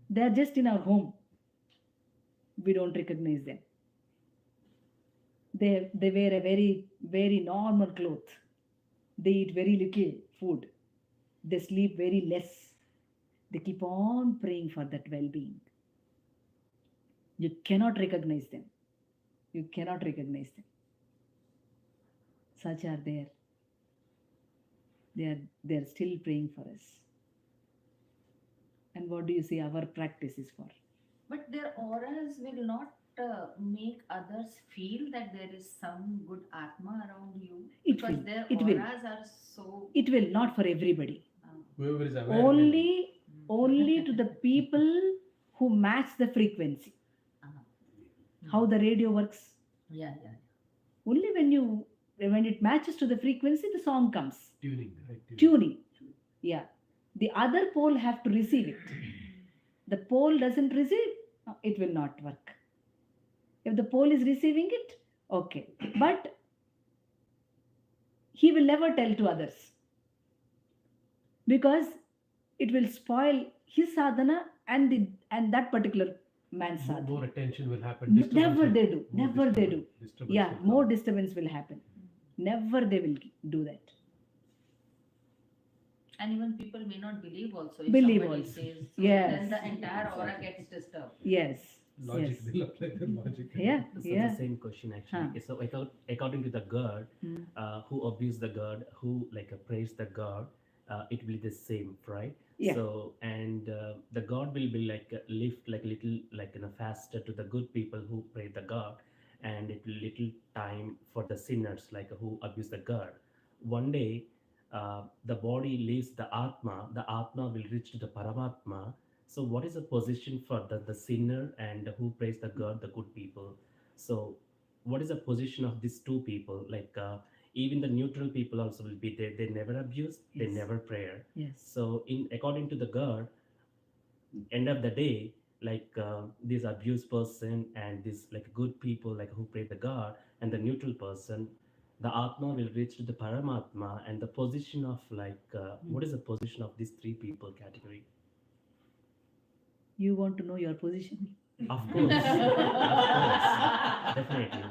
They are just in our home. We don't recognize them. They wear a very, very normal cloth. They eat very little food. They sleep very less. They keep on praying for that well-being. You cannot recognize them. You cannot recognize them. Such are there. They are still praying for us. And what do you say our practice is for? But their auras will not make others feel that there is some good Atma around you. It because will. their It will. auras are so. It will not for everybody. Whoever is aware. Only to the people who match the frequency. Uh-huh. How the radio works. Yeah. Only when you when it matches to the frequency, the song comes. Tuning, right? Tuning. Yeah. The other pole have to receive it. The pole doesn't receive, it will not work. If the pole is receiving it, okay. But he will never tell to others, because it will spoil his sadhana and that particular man's sadhana. More attention will happen. Never disturbance they will- do. more Never they do. disturbance Yeah, will more come. disturbance will happen. Never they will do that. And even people may not believe also. If Believe somebody also. says, so Yes. then the entire aura gets disturbed. Yes. Logic, Yes. they'll apply their logic. Yeah. So Yeah. the same question actually. So according to the god, Hmm. who abuse the god, who like praise the god, it will be the same, right? Yeah. So and the god will be like lift like little like faster to the good people who pray the god, and it will little time for the sinners like who abuse the god. One day, the body leaves the atma. The atma will reach to the paramatma. So what is the position for the sinner and who praise the god, the good people? So what is the position of these two people? Like even the neutral people also will be there. They never abuse, they Yes. never pray. Yes. So in according to the god, end of the day, like this abused person and this like good people like who pray the god and the neutral person, the atma will reach to the paramatma, and the position of like what is the position of these three people category? You want to know your position? Of course, definitely.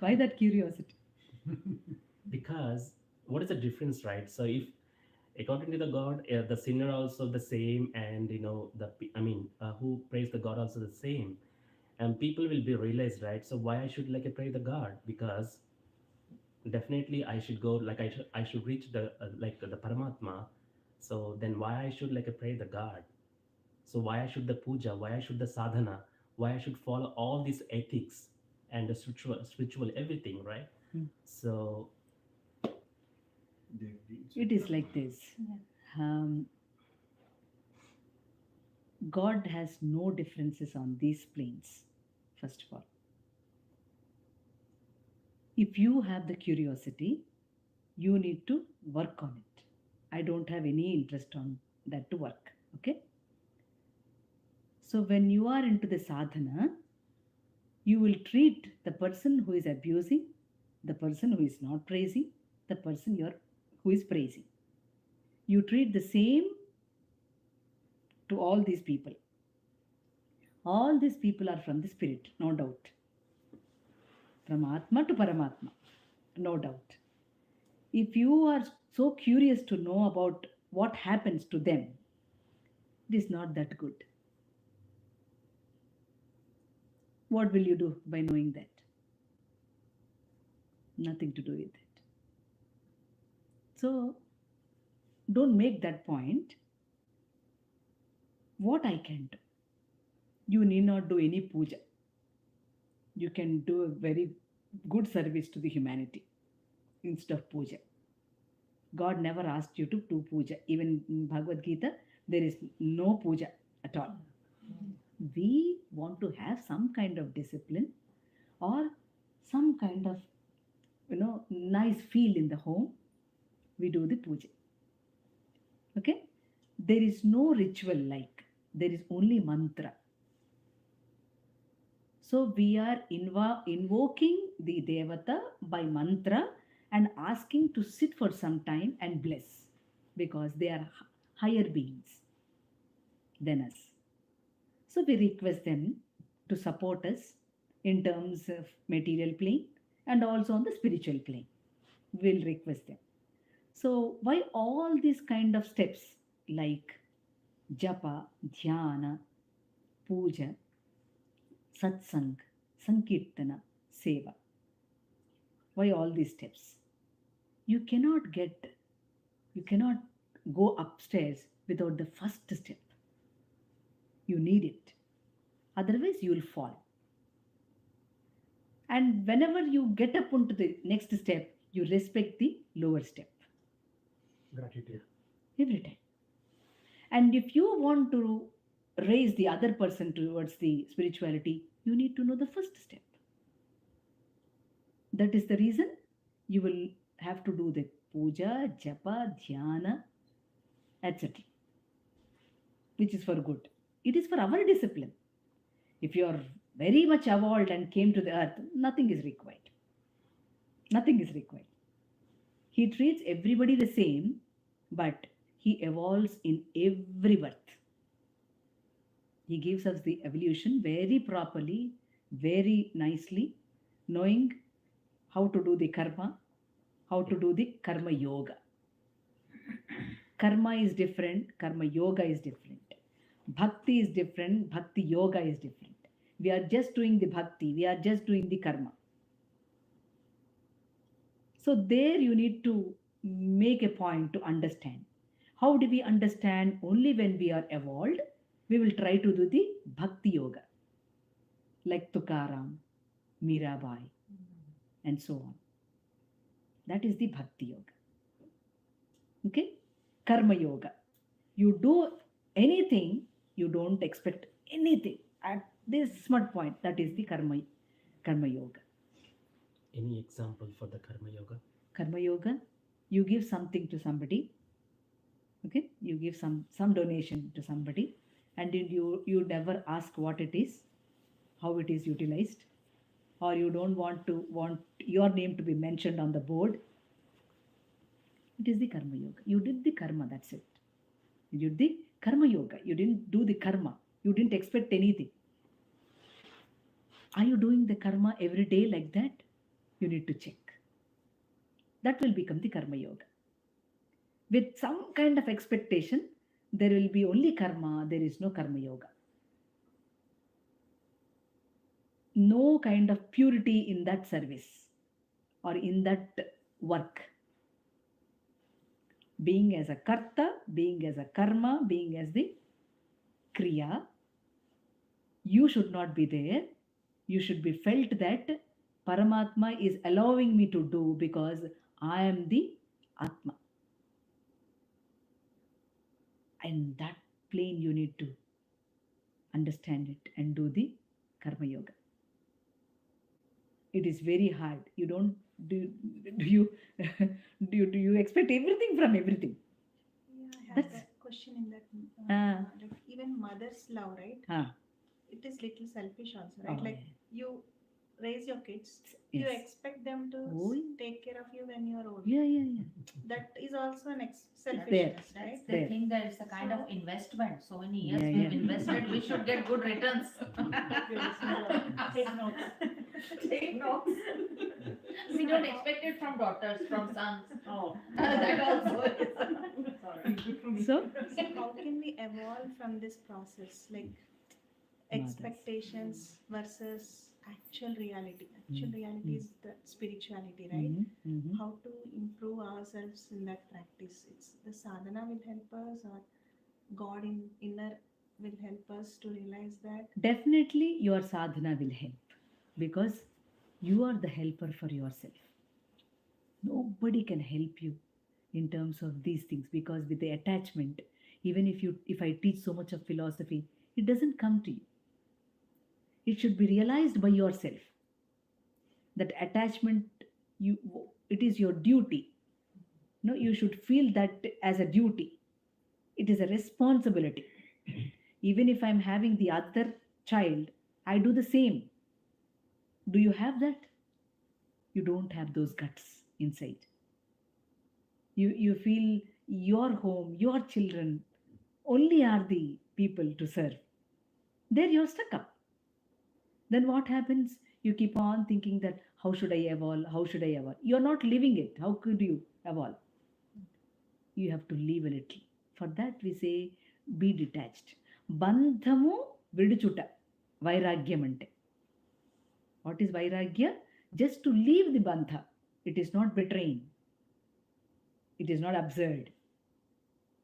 Why that curiosity? Because what is the difference, right? So if according to the god, the sinner also the same, and who praise the god also the same, and people will be realized, right? So why I should like pray the god? Because definitely I should go like I should reach the like the paramatma. So then why I should like pray the god? So why I should the puja? Why I should the sadhana? Why I should follow all these ethics and the spiritual everything, right? Hmm. So It is like this. God has no differences on these planes, first of all. If you have the curiosity, you need to work on it. I don't have any interest on that to work. Okay? So when you are into the sadhana, you will treat the person who is abusing, the person who is not praising, the person who is praising. You treat the same to all these people. All these people are from the spirit, no doubt. From Atma to Paramatma, no doubt. If you are so curious to know about what happens to them, it is not that good. What will you do by knowing that? Nothing to do with it. So, don't make that point. What I can do? You need not do any puja. You can do a very good service to the humanity instead of puja. God never asked you to do puja. Even in Bhagavad Gita, there is no puja at all. We want to have some kind of discipline or some kind of nice feel in the home. We do the puja. Okay? There is no ritual like. There is only mantra. So we are invoking the Devata by mantra and asking to sit for some time and bless, because they are higher beings than us. So we request them to support us in terms of material plane and also on the spiritual plane. We'll request them. So why all these kind of steps like japa, dhyana, puja, satsang, sankirtana, seva? Why all these steps? You cannot go upstairs without the first step. You need it. Otherwise, you will fall. And whenever you get up onto the next step, you respect the lower step. Gratitude. Every time. And if you want to raise the other person towards the spirituality, you need to know the first step. That is the reason you will have to do the puja, japa, dhyana, etc., which is for good. It is for our discipline. If you are very much evolved and came to the earth, nothing is required. Nothing is required. He treats everybody the same, but he evolves in every birth. He gives us the evolution very properly, very nicely, knowing how to do the karma, how to do the karma yoga. Karma is different, karma yoga is different. Bhakti is different, bhakti yoga is different. We are just doing the bhakti, we are just doing the karma. So there you need to make a point to understand. How do we understand? Only when we are evolved, we will try to do the bhakti yoga. Like Tukaram, Mirabai, and so on. That is the bhakti yoga. Okay? Karma yoga. You do anything, you don't expect anything. At this smart point, that is the karma yoga. Any example for the karma yoga? Karma yoga, you give something to somebody. Okay? You give some donation to somebody, and you never ask what it is, how it is utilized, or you don't want your name to be mentioned on the board. It is the karma yoga. You did the karma, that's it. You did the karma yoga. You didn't do the karma. You didn't expect anything. Are you doing the karma every day like that? You need to check. That will become the karma yoga. With some kind of expectation, there will be only karma, there is no karma yoga. No kind of purity in that service or in that work. Being as a karta, being as a karma, being as the kriya, you should not be there. You should be felt that Paramatma is allowing me to do because I am the Atma. And that plane you need to understand it and do the karma yoga. It is very hard. You don't do you do you expect everything from everything? Yeah, I have That's- that question in that. Like even mother's love, right? It is little selfish also, right? Oh, Like you raise your kids, you Yes. expect them to Oh, yeah. take care of you when you are old. Yeah. That is also an selfishness, There. right? That's the There. thing, that it's a kind of So- investment. So many years Yeah, we've yeah. invested, we should get good returns. Take notes. Take notes. We don't expect it from daughters, from sons. Oh. That also is. So So how can we evolve from this process? Like expectations versus actual reality. Actual reality is the spirituality, right? How to improve ourselves in that practice? It's the sadhana will help us, or God in inner will help us to realize that. definitely your sadhana will help because you are the helper for yourself. Nobody can help you in terms of these things because with the attachment, even if I teach so much of philosophy, it doesn't come to you. It should be realized by yourself. That attachment, it is your duty. No, you should feel that as a duty. It is a responsibility. Even if I'm having the other child, I do the same. Do you have that? You don't have those guts inside. You feel your home, your children only are the people to serve. There you're stuck up. Then what happens? You keep on thinking that how should I evolve? How should I evolve? You're not living it. How could you evolve? You have to live a little. For that we say be detached. Bandhamu viduchuta. Vairagyam ante. What is vairagya? Just to leave the bandha. It is not betraying. It is not absurd.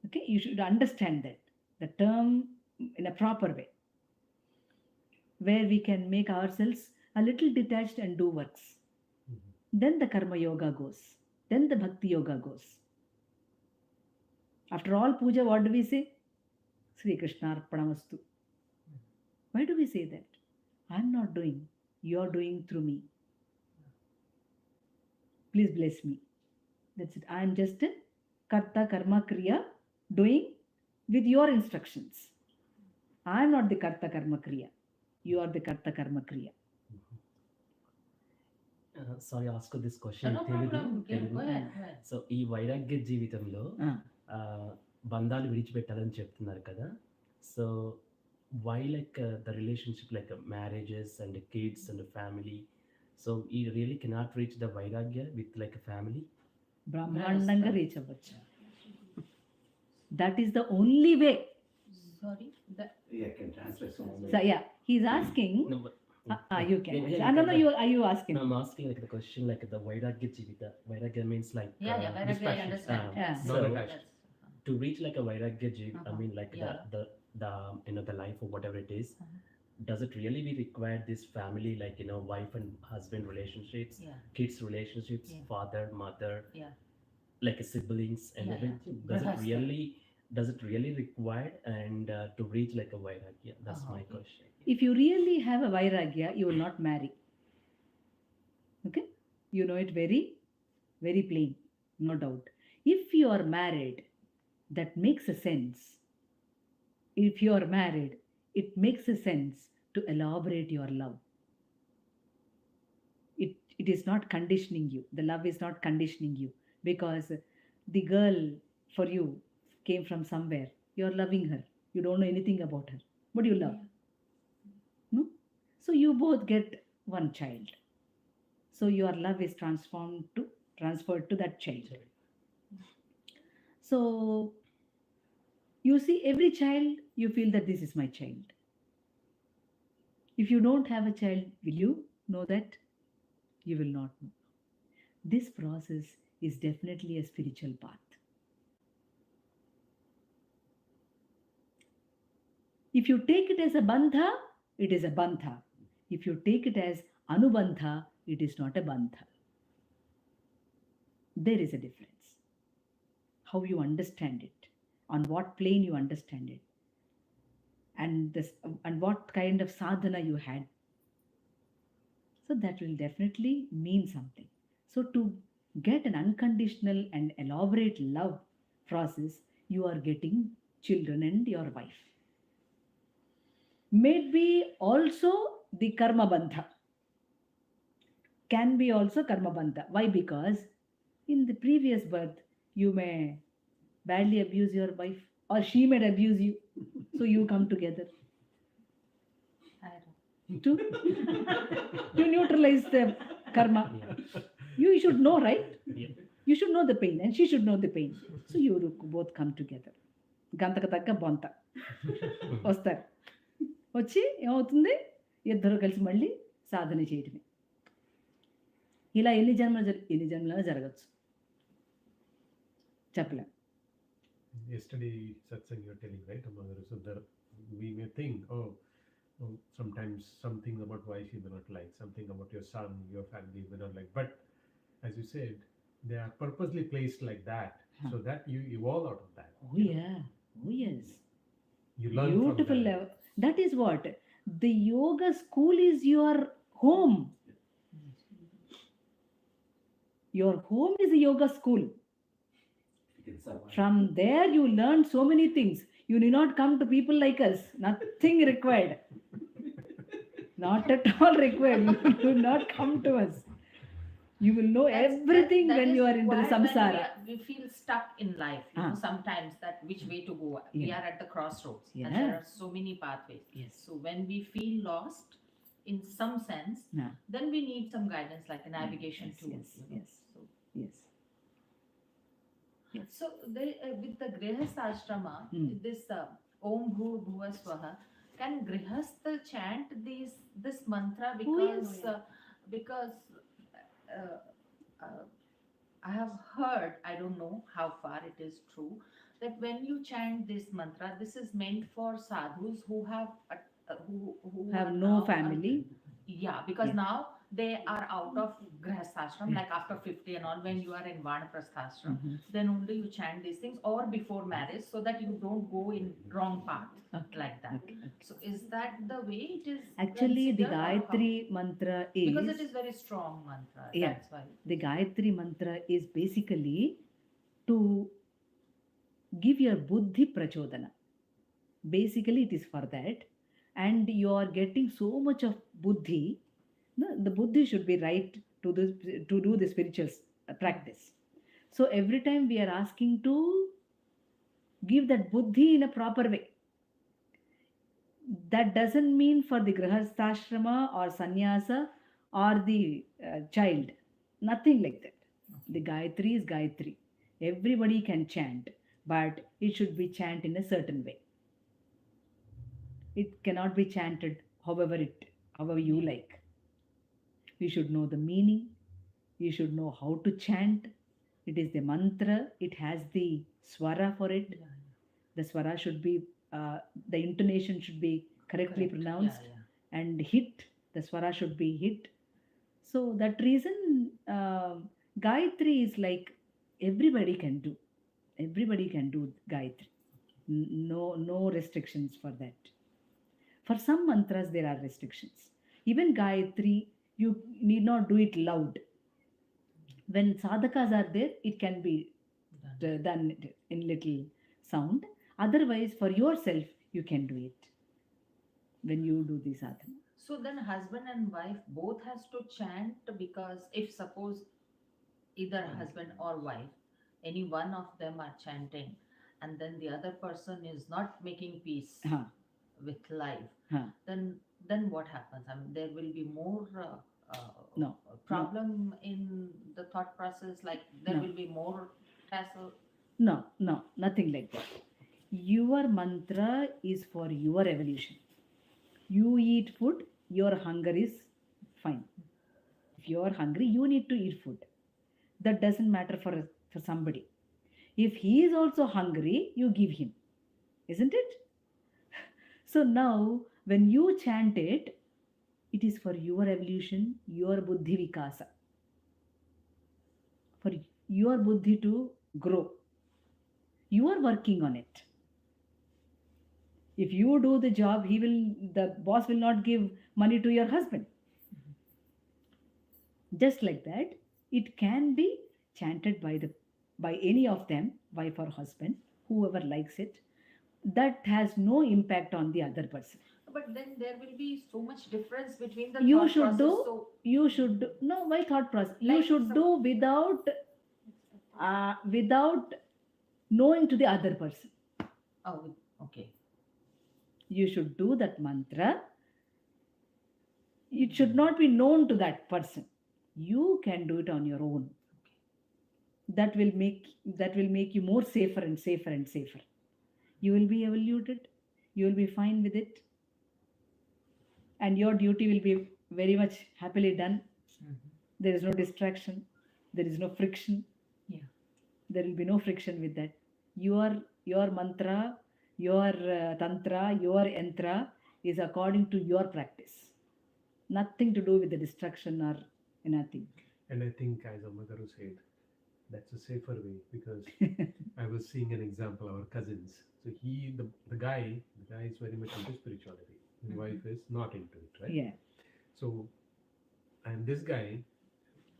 Okay, you should understand that. The term in a proper way. Where we can make ourselves a little detached and do works. Then the karma yoga goes. Then the bhakti yoga goes. After all puja, what do we say? Sri Krishna Arpanamastu. Why do we say that? I'm not doing, you're doing through me. Please bless me. That's it. I'm just a karta karma kriya doing with your instructions. I'm not the karta karma kriya. You are the karta karma kriya. Sorry ask this question No problem. Go ahead. Go ahead. So ఈ వైరాగ్య జీవితంలో Ah. బంధాలు విడిచిపెట్టాలని చెప్తున్నారు కదా. So why like the relationship like marriages and kids and family, so ఈ really cannot reach the వైరాగ్య with like family? బ్రహ్మాండంగా రీచ్ అవ్వచ్చు. That is the only way. Sorry. Yeah, I can translate some of So it. yeah, he's asking. No, but You can. Yeah, yeah, No, yeah. you are you asking? I'm asking like the question like the vairagya jivita. Vairagya means like Yeah, yeah, Vairagya, I dispassion. understand. Yeah. Yes. So Non-attached. to reach like a vairagya I Uh-huh. mean like Yeah. the you know the life or whatever it is, Uh-huh. does it really be required this family like you know wife and husband relationships, Yeah. kids relationships, Yeah. father mother, Yeah. like siblings and Yeah, yeah. everything? Does it Grihastha. really required and to reach like a vairagya? That's Uh-huh. my question. If you really have a vairagya, you will not marry. Okay? You know it very, very plain, no doubt. If you are married, that makes a sense. If you are married, it makes a sense to elaborate your love. It is not conditioning you. The love is not conditioning you because the girl for you came from somewhere. You are loving her. You don't know anything about her, but you love. No? So you both get one child. So your love is transferred to that child. So you see every child, you feel that this is my child. If you don't have a child, will you know that? You will not know. This process is definitely a spiritual path. If you take it as a bandha, it is a bandha. If you take it as anubandha, it is not a bandha. There is a difference. How you understand it, on what plane you understand it, and what kind of sadhana you had. So that will definitely mean something. So to get an unconditional and elaborate love process, you are getting children and your wife. Maybe also the karma bandha. Can be also karma bandha. Why? Because in the previous birth, you may badly abuse your wife or she may abuse you. So you come together I don't. to neutralize the karma. Yeah. You should know, right? Yeah. You should know the pain and she should know the pain. So you both come together. గంతకు తగ్గ బొంత వస్తారు. వచ్చి ఏమవుతుంది, ఇద్దరు కలిసి మళ్ళీ సాధన చేయటమే. ఇలా ఎన్ని జన్మలలో జరగచ్చు చెప్పలేం. Yesterday, satsang you're telling, right, Amma? So we may think, sometimes some things about wife you may not like, something about your son, your family you may not like. But as you said, they are purposely placed like that so that you evolve out of that. Oh yeah, oh yes. You learn Beautiful from that. level. That is what the yoga school is. Your home. Your home is a yoga school. You can survive. From there you learn so many things. You need not come to people like us. Nothing required. Not at all required. You do not come to us. You will know everything That when is you are into the required when samsara. we feel stuck in life. You know, Ah. sometimes that which way to go. We Yeah. are at the crossroads, and Yeah. there are so many pathways. Yes. So when we feel lost, in some sense, Yeah. then we need some guidance, like a navigation Yes, tool. yes, you know. yes. Yes. Yes. So with the Grihastha ashrama, this Om Bhur Bhuva Swaha, can Grihastha chant this mantra because because I have heard, I don't know how far it is true, that when you chant this mantra, this is meant for sadhus who have who Have are no now family. Yeah, because Yeah. now they are out of grihasthashram, like after 50 and all, when you are in vanaprasthashram, Mhm. then only you chant these things, or before marriage, so that you don't go in wrong path, like that. Okay, okay. So is that the way it is Actually, the considered, or how? Gayatri mantra Because it is, is very strong mantra, Yeah. that's why. the Gayatri mantra is basically to give your buddhi prachodana. Basically, it is for that. And you are getting so much of buddhi. No, the buddhi should be right to do the spiritual practice. So every time we are asking to give that buddhi in a proper way. That doesn't mean for the grihastha or sannyasa or the child. Nothing like that. The Gayatri is Gayatri. Everybody can chant, but it should be chanted in a certain way. It cannot be chanted however you like. You should know the meaning. You should know how to chant. It is the mantra. It has the swara for it. Yeah, The swara should be, the intonation should be correctly correct. pronounced, Yeah. and hit. The swara should be hit. So that reason, Gayatri is like everybody can do. Everybody can do Gayatri. No restrictions for that. For some mantras, there are restrictions. Even Gayatri, you need not do it loud. When sadhakas are there, it can be done in little sound. Otherwise, for yourself, you can do it when you do the sadhana. So then husband and wife both has to chant, because if suppose either husband or wife, any one of them are chanting, and then the other person is not making peace Huh. with life, Huh. then what happens? I mean, there will be more No. problem in the thought process, like there No. will be more hassle. No, nothing like that. Your mantra is for your evolution. You eat food, your hunger is fine. If you are hungry, you need to eat food. That doesn't matter for somebody. If he is also hungry, you give him. Isn't it? So now, when you chant it, it is for your evolution, your buddhi vikasa. For your buddhi to grow. You are working on it. If you do the job, the boss will not give money to your husband. Just like that, it can be chanted by any of them, wife or husband, whoever likes it. That has no impact on the other person. But then there will be so much difference between the You thought should process. do. So You should do. No, why thought process? You Like should some- do without knowing to the other person. oh, okay. You should do that mantra. It should not be known to that person. You can do it on your own. That will make you more safer and safer and safer. You will be evoluted. You will be fine with it. And your duty will be very much happily done. Mhm. There is no distraction. There is no friction. Yeah. There will be no friction with that. Your mantra, your tantra, your yantra is according to your practice. Nothing to do with the distraction or nothing. And I think, as Amagaru said, that's a safer way, because I was seeing an example, our cousins. So the guy is very much into spirituality. His wife is not into it, right? Yeah. So, and this guy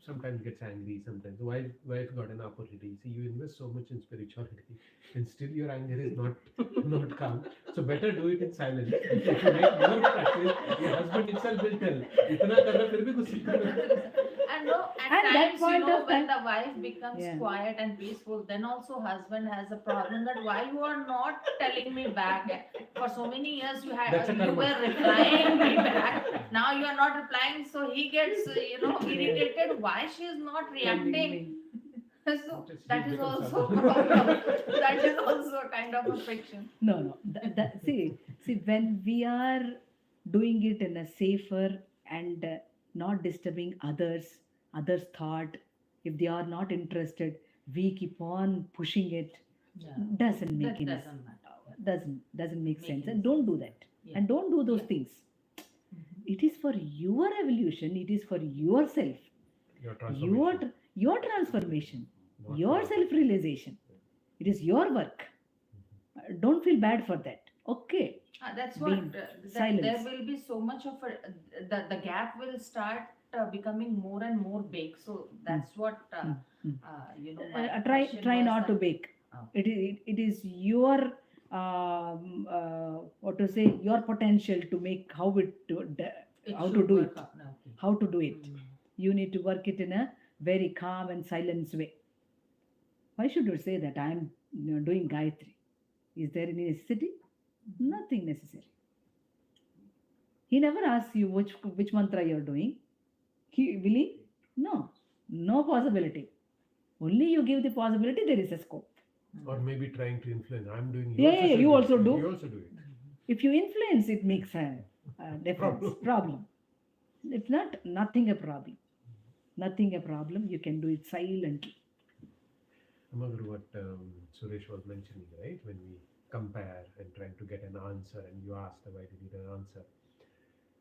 sometimes gets angry. Sometimes the wife got an opportunity. See, you invest so much in spirituality, and still your anger is not calm. So better do it in silence. If you make more practice, your husband itself will tell. "Itna karna fir bhi gusse karna." And no, at At that times, point of when time- the wife becomes Yeah. quiet and peaceful, then also husband has a problem that why you are not telling me back. For so many years That's a you karma. were replying me back. Now you are not replying, so he gets irritated. Why she is not reacting? So Just that he is becomes also a- problem. That is also a kind of a friction. No. See, when we are doing it in a safer and not disturbing others' thought, if they are not interested, we keep on pushing it. Yeah. Doesn't make That any doesn't matter. doesn't make Make sense, any and don't do that. Yeah. And don't do those Yeah. things. Mhm. It is for your evolution. It is for yourself. Your Your, transformation. your transformation. Not Your for- self-realization. It is your work. Don't feel bad for that. Okay. That's what Being that silence. there will be so much of a the gap will start becoming more and more big. So that's what my Try question try was not to that- bake. Oh. It is your what to say, your potential to make how it how to should do work it. out now. How to do it. Mm. You need to work it in a very calm and silent way. Why should you say that I am doing Gayatri? Is there any necessity? Nothing necessary. He never asks you which mantra you are doing. Will he? No. No possibility. Only you give the possibility, there is a scope. Or maybe trying to influence. I'm doing. Yeah, also yeah, should you do also it. do. You also do it. If you influence, it makes a difference. Problem. It's nothing a problem. Nothing a problem. You can do it silently. Amaguru, what Suresh was mentioning, right? When we compare and trying to get an answer, and you asked why did you get an answer?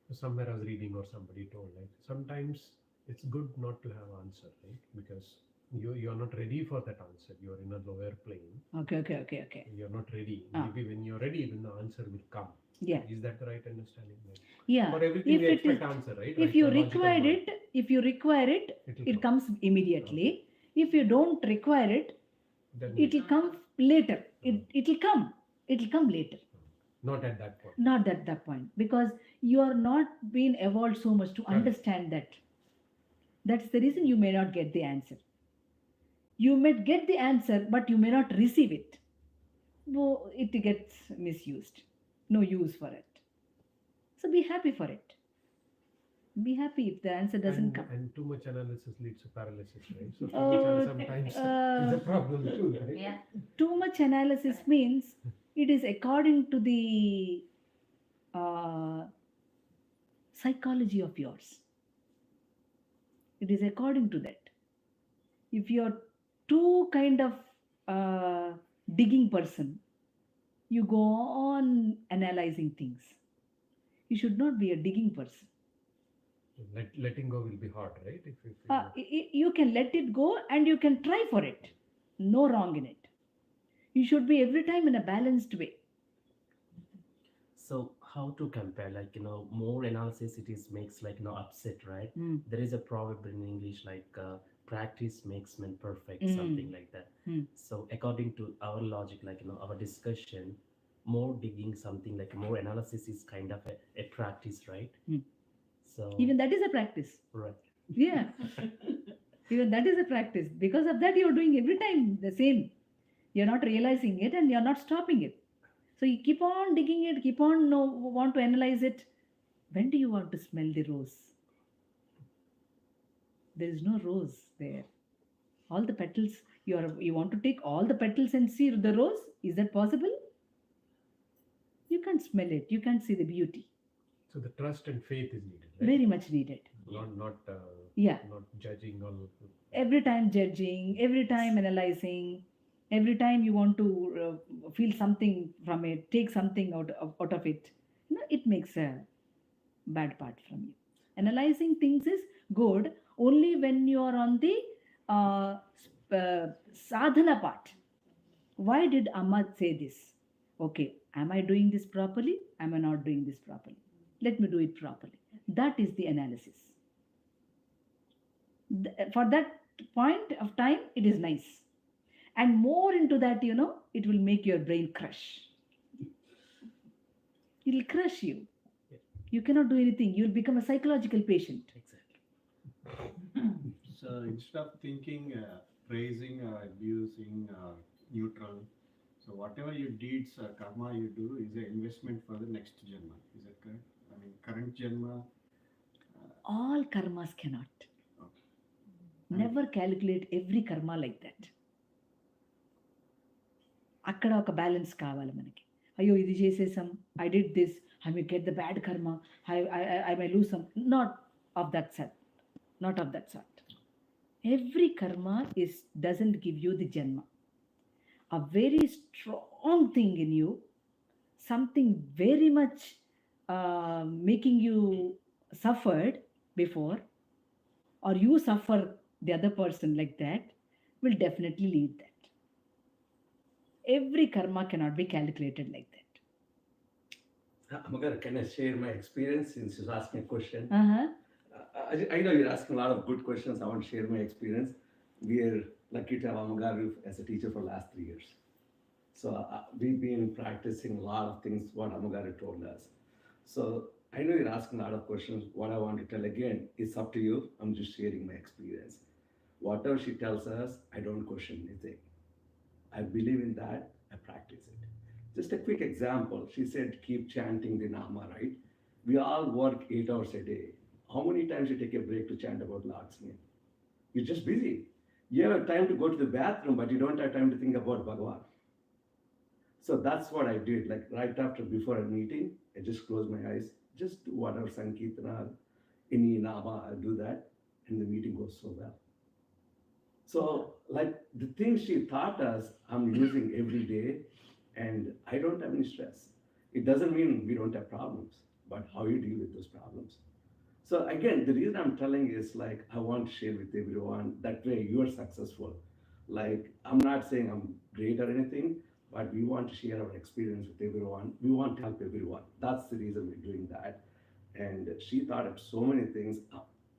So somewhere I was reading or somebody told, like sometimes it's good not to have answer, right? Because you are not ready for that answer. You are in a lower plane. Okay. You're not ready. Ah. Maybe when you're ready, when the answer will come. Yeah. Is that the right understanding? Like, Yeah. for everything If we it expect is, answer, right? if Like you the logical require mind. it, It'll it come. comes immediately. If you don't require it, Then it will come later. It'll come later. not at that point. Not at that point, because you are not being evolved so much to Correct. understand that. That's the reason you may not get the answer. You may get the answer, but you may not receive it. No, it gets misused. No use for it. So be happy for it. Be happy if the answer doesn't and, come. And too much analysis leads to paralysis, right? So too Uh, much sometimes uh, is a problem too, right? Yeah. Too much analysis means it is according to the psychology of yours. It is according to that. If you're too kind of digging person, you go on analyzing things. You should not be a digging person. Letting go will be hard, right? If You can let it go and you can try for it. No wrong in it. You should be every time in a balanced way. So how to compare? Like more analysis it is makes like upset, right? There is a proverb in English like practice makes men perfect, something like that. So according to our logic, like our discussion, more digging, something like more analysis is kind of a practice, right? So Even that is a practice. right. Yeah. Even that is a practice. Because of that, you're doing every time the same. You're not realizing it and you're not stopping it. So you keep on digging it, keep on want to analyze it. When do you want to smell the rose? There is no rose there. All the petals, you want to take all the petals and see the rose? Is that possible? You can't smell it. You can't see the beauty. So the trust and faith is needed, right? Very much needed. Not Yeah. not judging all. Every time judging, every time analyzing, every time you want to feel something from it, take something out of it, it makes a bad part from you. Analyzing things is good only when you are on the sadhana part. Why did Amma say this? Okay, am I doing this properly? Am I not doing this properly? Let me do it properly. That is the analysis. For that point of time, it is nice. And more into that, it will make your brain crush. It will crush you. You cannot do anything. You will become a psychological patient. Exactly. So instead of thinking, praising, abusing, neutral, so whatever you deeds, karma you do is an investment for the next janma. Is that correct? I mean, current janma. All karmas cannot. Okay. Never calculate every karma like that. అక్కడ ఒక balance కావాలి మనకి. అయ్యో ఇది చేసేసాం, I did this, I may get the bad karma, I may lose some. Not of that sort. Not of that sort. Every karma doesn't give you the janma. A very strong thing in you, something very much making you suffered before, or you suffer the other person like that, will definitely lead that. Every karma cannot be calculated like that. Amma, can I share my experience since you asked me a question? Uh-huh. I know you're asking a lot of good questions. I want to share my experience. We are lucky to have Amma as a teacher for the last 3 years. So we've been practicing a lot of things what Amma told us. So I know you're asking a lot of questions. What I want to tell again, it's up to you. I'm just sharing my experience. Whatever she tells us, I don't question anything. I believe in that. I practice it. Just a quick example. She said, keep chanting the Nama, right? We all work 8 hours a day. How many times you take a break to chant about Lord's name? You're just busy. You have time to go to the bathroom, but you don't have time to think about Bhagavan. So that's what I did. Like right after, before a meeting, I just close my eyes, just do whatever sankeerthana, any nama, I do that, and the meeting goes so well. So like the things she taught us, I'm using every day, and I don't have any stress. It doesn't mean we don't have problems, but how you deal with those problems. So again, the reason I'm telling is like, I want to share with everyone, that way you are successful. Like, I'm not saying I'm great or anything, but we want to share our experience with everyone. We want to help everyone. That's the reason we're doing that. And she taught us so many things.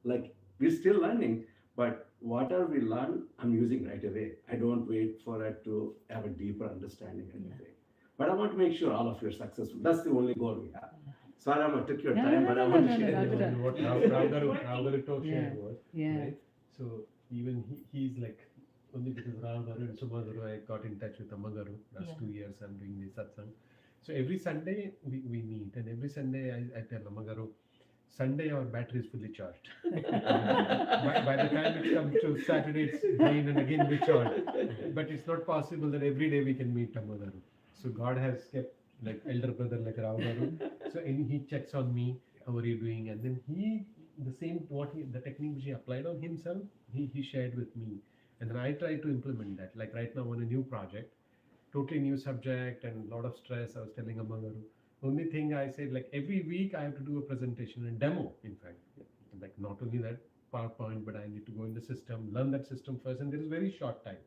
Like, we're still learning, but whatever we learn, I'm using right away. I don't wait for it to have a deeper understanding or anything. But I want to make sure all of you are successful. That's the only goal we have. Sorry, I took your No, time, no, but no, I want no, to no, share. no, no, no. What Ravgaru shared was, Yeah. right? So even he's like, only because Ravgaru and Subhagaru, I got in touch with Ammagaru. Last Yeah. 2 years I'm doing the satsang. So every Sunday we meet, and every Sunday I tell Ammagaru, Sunday our battery is fully charged. by the time it comes to Saturday, it's drained and again recharged. But it's not possible that every day we can meet Ammagaru. So God has kept like elder brother like Ravgaru. So he checks on me, how are you doing? And then the technique which he applied on himself, he shared with me. And then I try to implement that. Like right now on a new project, totally new subject and a lot of stress. I was telling Ammagaru. Only thing I said, like every week I have to do a presentation and demo, in fact. Like not only that PowerPoint, but I need to go in the system, learn that system first, and there is very short time.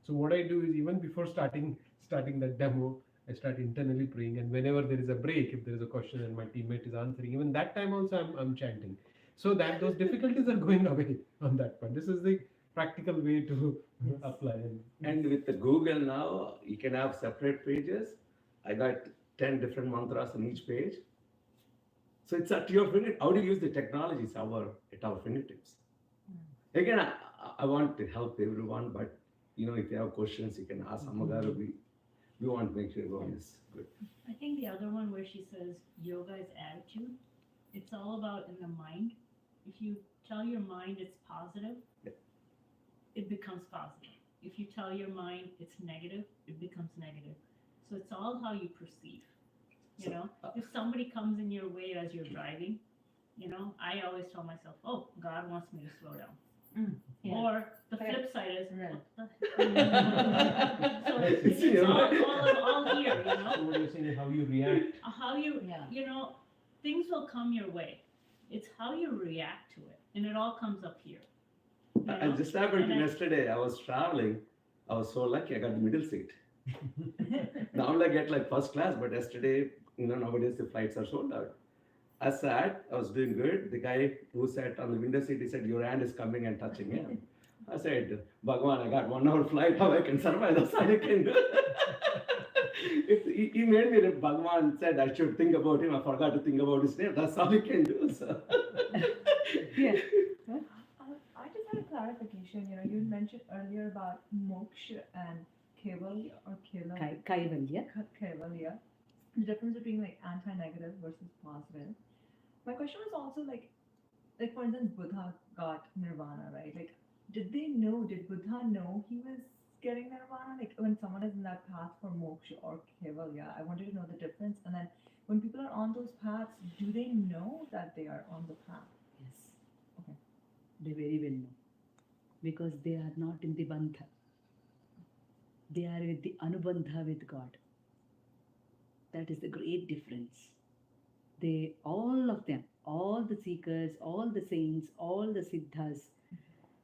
So what I do is even before starting that demo, I start internally praying, and whenever there is a break, if there is a question and my teammate is answering, even that time also I'm chanting, so that those difficulties are going away on that part. This is the practical way to apply. And with the Google now, you can have separate pages. I got 10 different mantras on each page. So it's at your fingertips. How do you use the technologies at our fingertips? Again, I want to help everyone, but if you have questions, you can ask Ammagaru. We want to make sure everyone is good. I think the other one where she says yoga is attitude, it's all about in the mind. If you tell your mind it's positive, Yeah. it becomes positive. If you tell your mind it's negative, it becomes negative. So it's all how you perceive. You know, if somebody comes in your way as you're driving, I always tell myself, oh, God wants me to slow down. Yeah. Or the flip side is, Right. what the heck? So it's all here, So what you're saying is how you react. How you, Yeah. things will come your way. It's how you react to it, and it all comes up here. And just happened And I- yesterday. I was traveling. I was so lucky. I got the middle seat. Normally I get like first class, but yesterday, nowadays the flights are sold out. I sat, I was doing good. The guy who sat on the window seat, he said, your hand is coming and touching him. I said, Bhagwan, I got 1 hour flight, how I can survive? That's all I can do. He made me, Bhagwan said I should think about him. I forgot to think about his name. That's all he can do. So. Yeah. I just had a clarification. You mentioned earlier about moksha and kevalya or Kaivalya. kevalya, the difference between like anti-negative versus positive. My question was also like for instance, Buddha got nirvana, right? Like, did Buddha know he was getting nirvana? Like when someone is in that path for moksha or kevalya, I wanted to know the difference. And then when people are on those paths, do they know that they are on the path? Yes. Okay. They very well know. Because they are not in the bandha. They are with the anubandha with God. That is the great difference. All of them, all the seekers, all the saints, all the siddhas,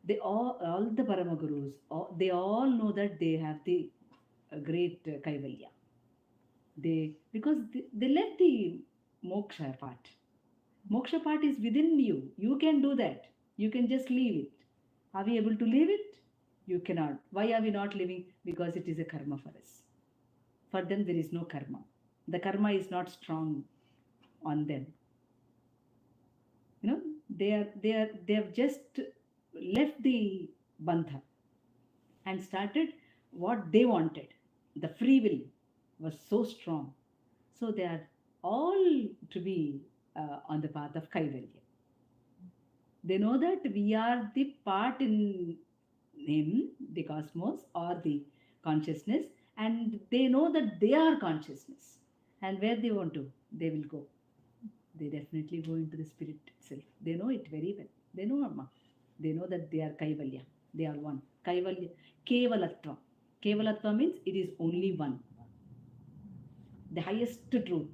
they all the paramagurus, they all know that they have the great kaivalya. Because they left the moksha part. Moksha part is within you. You can do that. You can just leave it. Are we able to leave it? You cannot. Why are we not living? Because it is a karma for us. For them, there is no karma. The karma is not strong on them. You know, they have just left the bandha and started what they wanted. The free will was so strong. So they are all to be on the path of kaivalya. They know that we are the part in him, the cosmos or the consciousness, and they know that they are consciousness. And where they want to, they will go. They definitely go into the spirit itself. They know it very well. They know Amma. They know that they are kaivalya. They are one. Kaivalya. Kevalatva. Kevalatva means it is only one. The highest truth.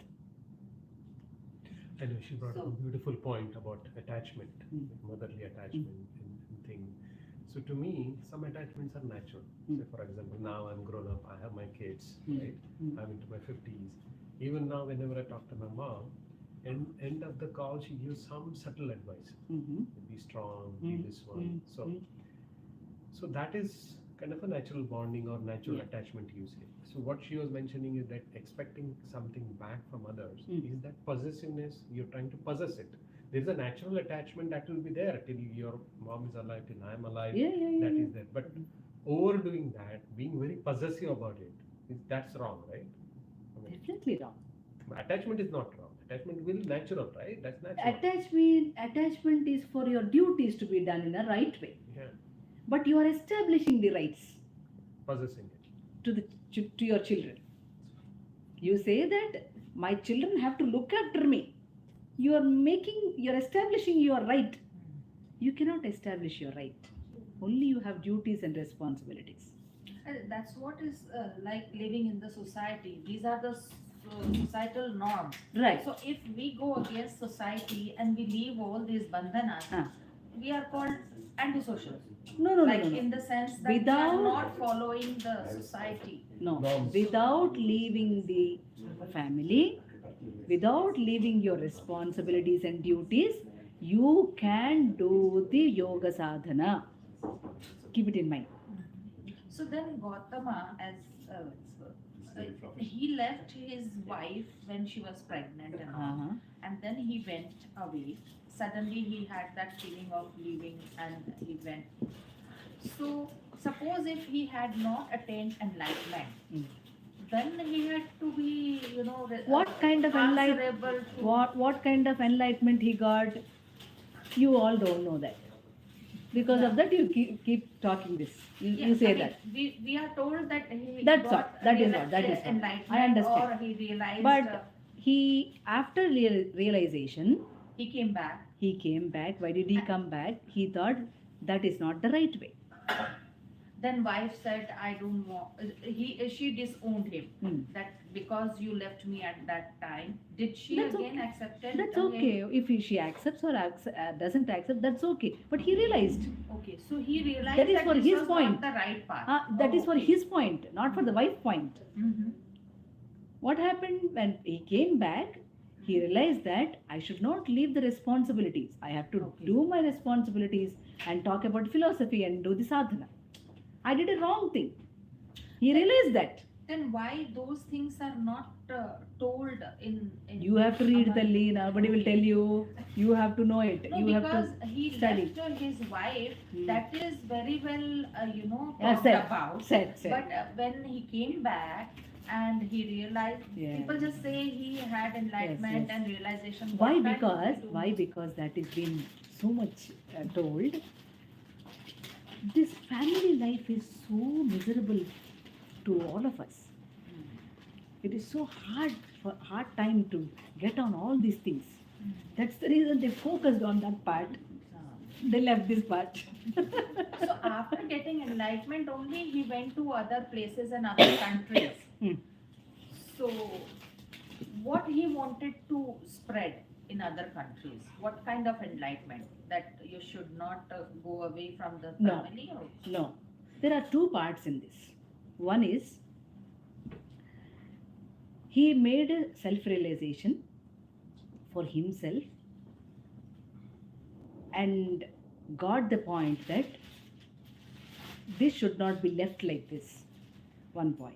I know she brought up a beautiful point about attachment, motherly attachment and thing. So to me, some attachments are natural. Say for example, now I'm grown up, I have my kids, right? I'm into my 50s. Even now, whenever I talk to my mom, end of the call, she gives some subtle advice. Be strong, be this one. So that is kind of a natural bonding or natural attachment you say. So what she was mentioning is that expecting something back from others is that possessiveness, you're trying to possess it. There's a natural attachment that will be there till your mom is alive, till I'm alive, that is there. But overdoing that, being very possessive about it, that's wrong, right? I mean, Definitely wrong. attachment is not wrong. Attachment will natural, right? That's natural. Attachment is for your duties to be done in a right way. Yeah. But you are establishing the rights Possessing it. to your children. You say that my children have to look after me. You're establishing your right. You cannot establish your right. Only you have duties and responsibilities. That's what is like living in the society. These are the societal norms. Right. So if we go against society and we leave all these bandhanas, we are called antisocial. No. In the sense that we are not following the society. No. Without leaving the family, without leaving your responsibilities and duties, you can do the yoga sadhana. Keep it in mind. So then Gautama, as he left his wife when she was pregnant and all, and then he went away. Suddenly he had that feeling of leaving and he went. So suppose if he had not attained enlightenment, then he had to be, What kind of answerable to what kind of enlightenment he got? You all don't know that. Because of that, you keep talking this. You say that. We are told that he That's got all. That is all. enlightenment. I understand. Or he realized. But he, after realization, he came back. He came back. Why did he come back? He thought that is not the right way. Then wife said, I don't want. She disowned him. That because you left me at that time. Did she That's again accept it? That's okay. If she accepts or doesn't accept, that's okay. But he realized. Okay, so he realized That is for this his was point. not the right path. That is for his point, not for the wife point. Mm-hmm. What happened when he came back? He realized that I should not leave the responsibilities. I have to do my responsibilities and talk about philosophy and do the sadhana. I did a wrong thing. He realized that. Then why those things are not told in You have to read the Lee. Nobody will tell you. You have to know it. No, you because have to he study. left his wife. That is very well, Yeah, talked about. Said. But when he came back and he realized, people just say he had enlightenment and realization. Why? Because that is been so much told. This family life is so miserable to all of us. It is so hard time to get on all these things. That's the reason they focused on that part. They left this part. So after getting enlightenment only, he went to other places and other countries. So what he wanted to spread, in other countries? What kind of enlightenment? That you should not go away from the No. family? Or? No. There are two parts in this. One is he made a self-realization for himself and got the point that this should not be left like this. One point.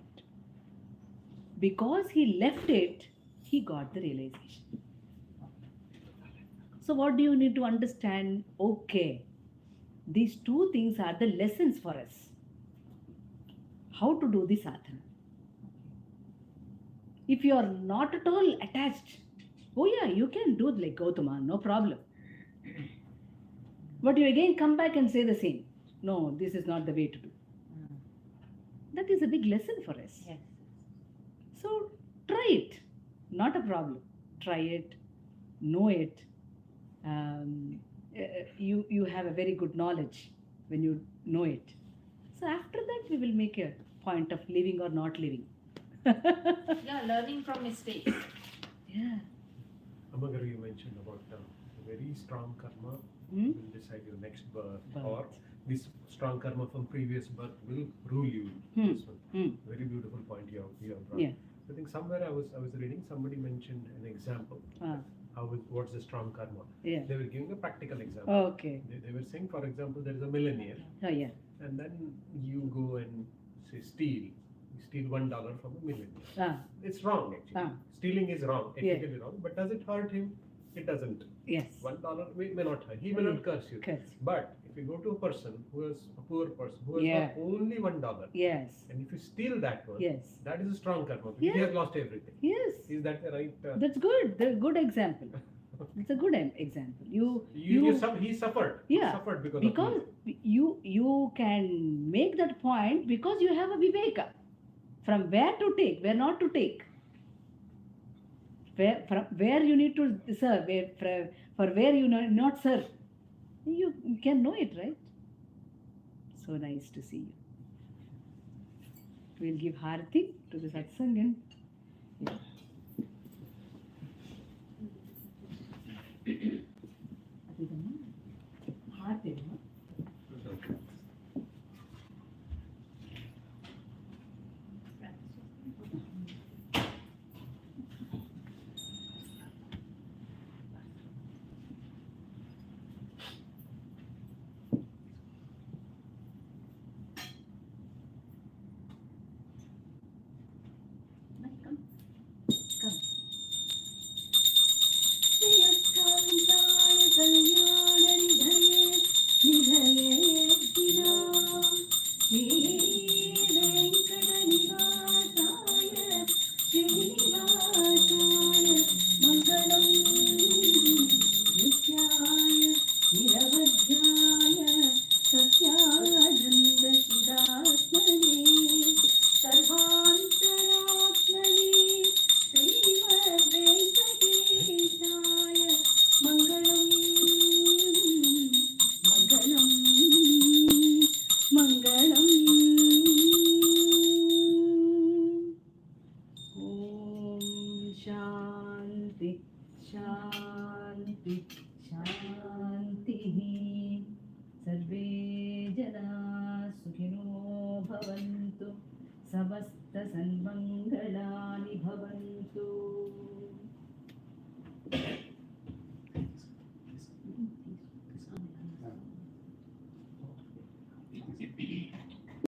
Because he left it, he got the realization. So what do you need to understand? Okay, these two things are the lessons for us. How to do the sadhana. If you are not at all attached, oh yeah, you can do it like Gautama, no problem. But you again come back and say the same. No, this is not the way to do. That is a big lesson for us. Yes. So try it. Not a problem. Try it. Know it. You have a very good knowledge when you know it. So after that we will make a point of living or not living. Yeah, learning from mistakes. Yeah. Amagaru, you mentioned about a very strong karma Hmm? will decide your next birth, Birth. or this strong karma from previous birth will rule you. Hmm. This one. Hmm. Very beautiful point you have brought. Yeah. I think somewhere I was reading, somebody mentioned an example. Ah. What's the strong karma? Yeah. They were giving a practical example. Okay. They were saying, for example, there is a millionaire, Oh yeah. and then you go and say steal $1 from a millionaire. Ah. It's wrong actually. Ah. Stealing is wrong, Yeah. ethically wrong. But does it hurt him? It doesn't. Yes. $1 may not hurt. He may not curse you. Curse. But if you go to a person who is a poor person who has Yeah. got only $1, Yes. and if you steal that one, Yes. that is a strong karma. Because Yeah. he has lost everything. Yes. Is that the right? That's good. The good example. It's a good example. He suffered. Yeah. He suffered because Because of you can make that point because you have a viveka. From where to take, where not to take. Where you need to serve, for where you not serve. You can know it, right? So nice to see you. We'll give Harati to the satsang and yeah. Harati. Come. श्रियस्कान्ताय कल्याणनिधये निधये गिरा श्रीवेङ्कटनिवासाय श्रीनिवासाय मङ्गलम् नित्याय निरवध्याय सत्यानन्दशिदात्मने सर्वान्तरात्मने श्रीमद्वेङ्कटेशाय मङ्गलम् मङ्गलम् मङ्गलम् ॐ शान्ति शान्ति शान्तिः सर्वे जनाः सुखिनो भवन्तु समस्तसन्मङ्गलानि भवन्तु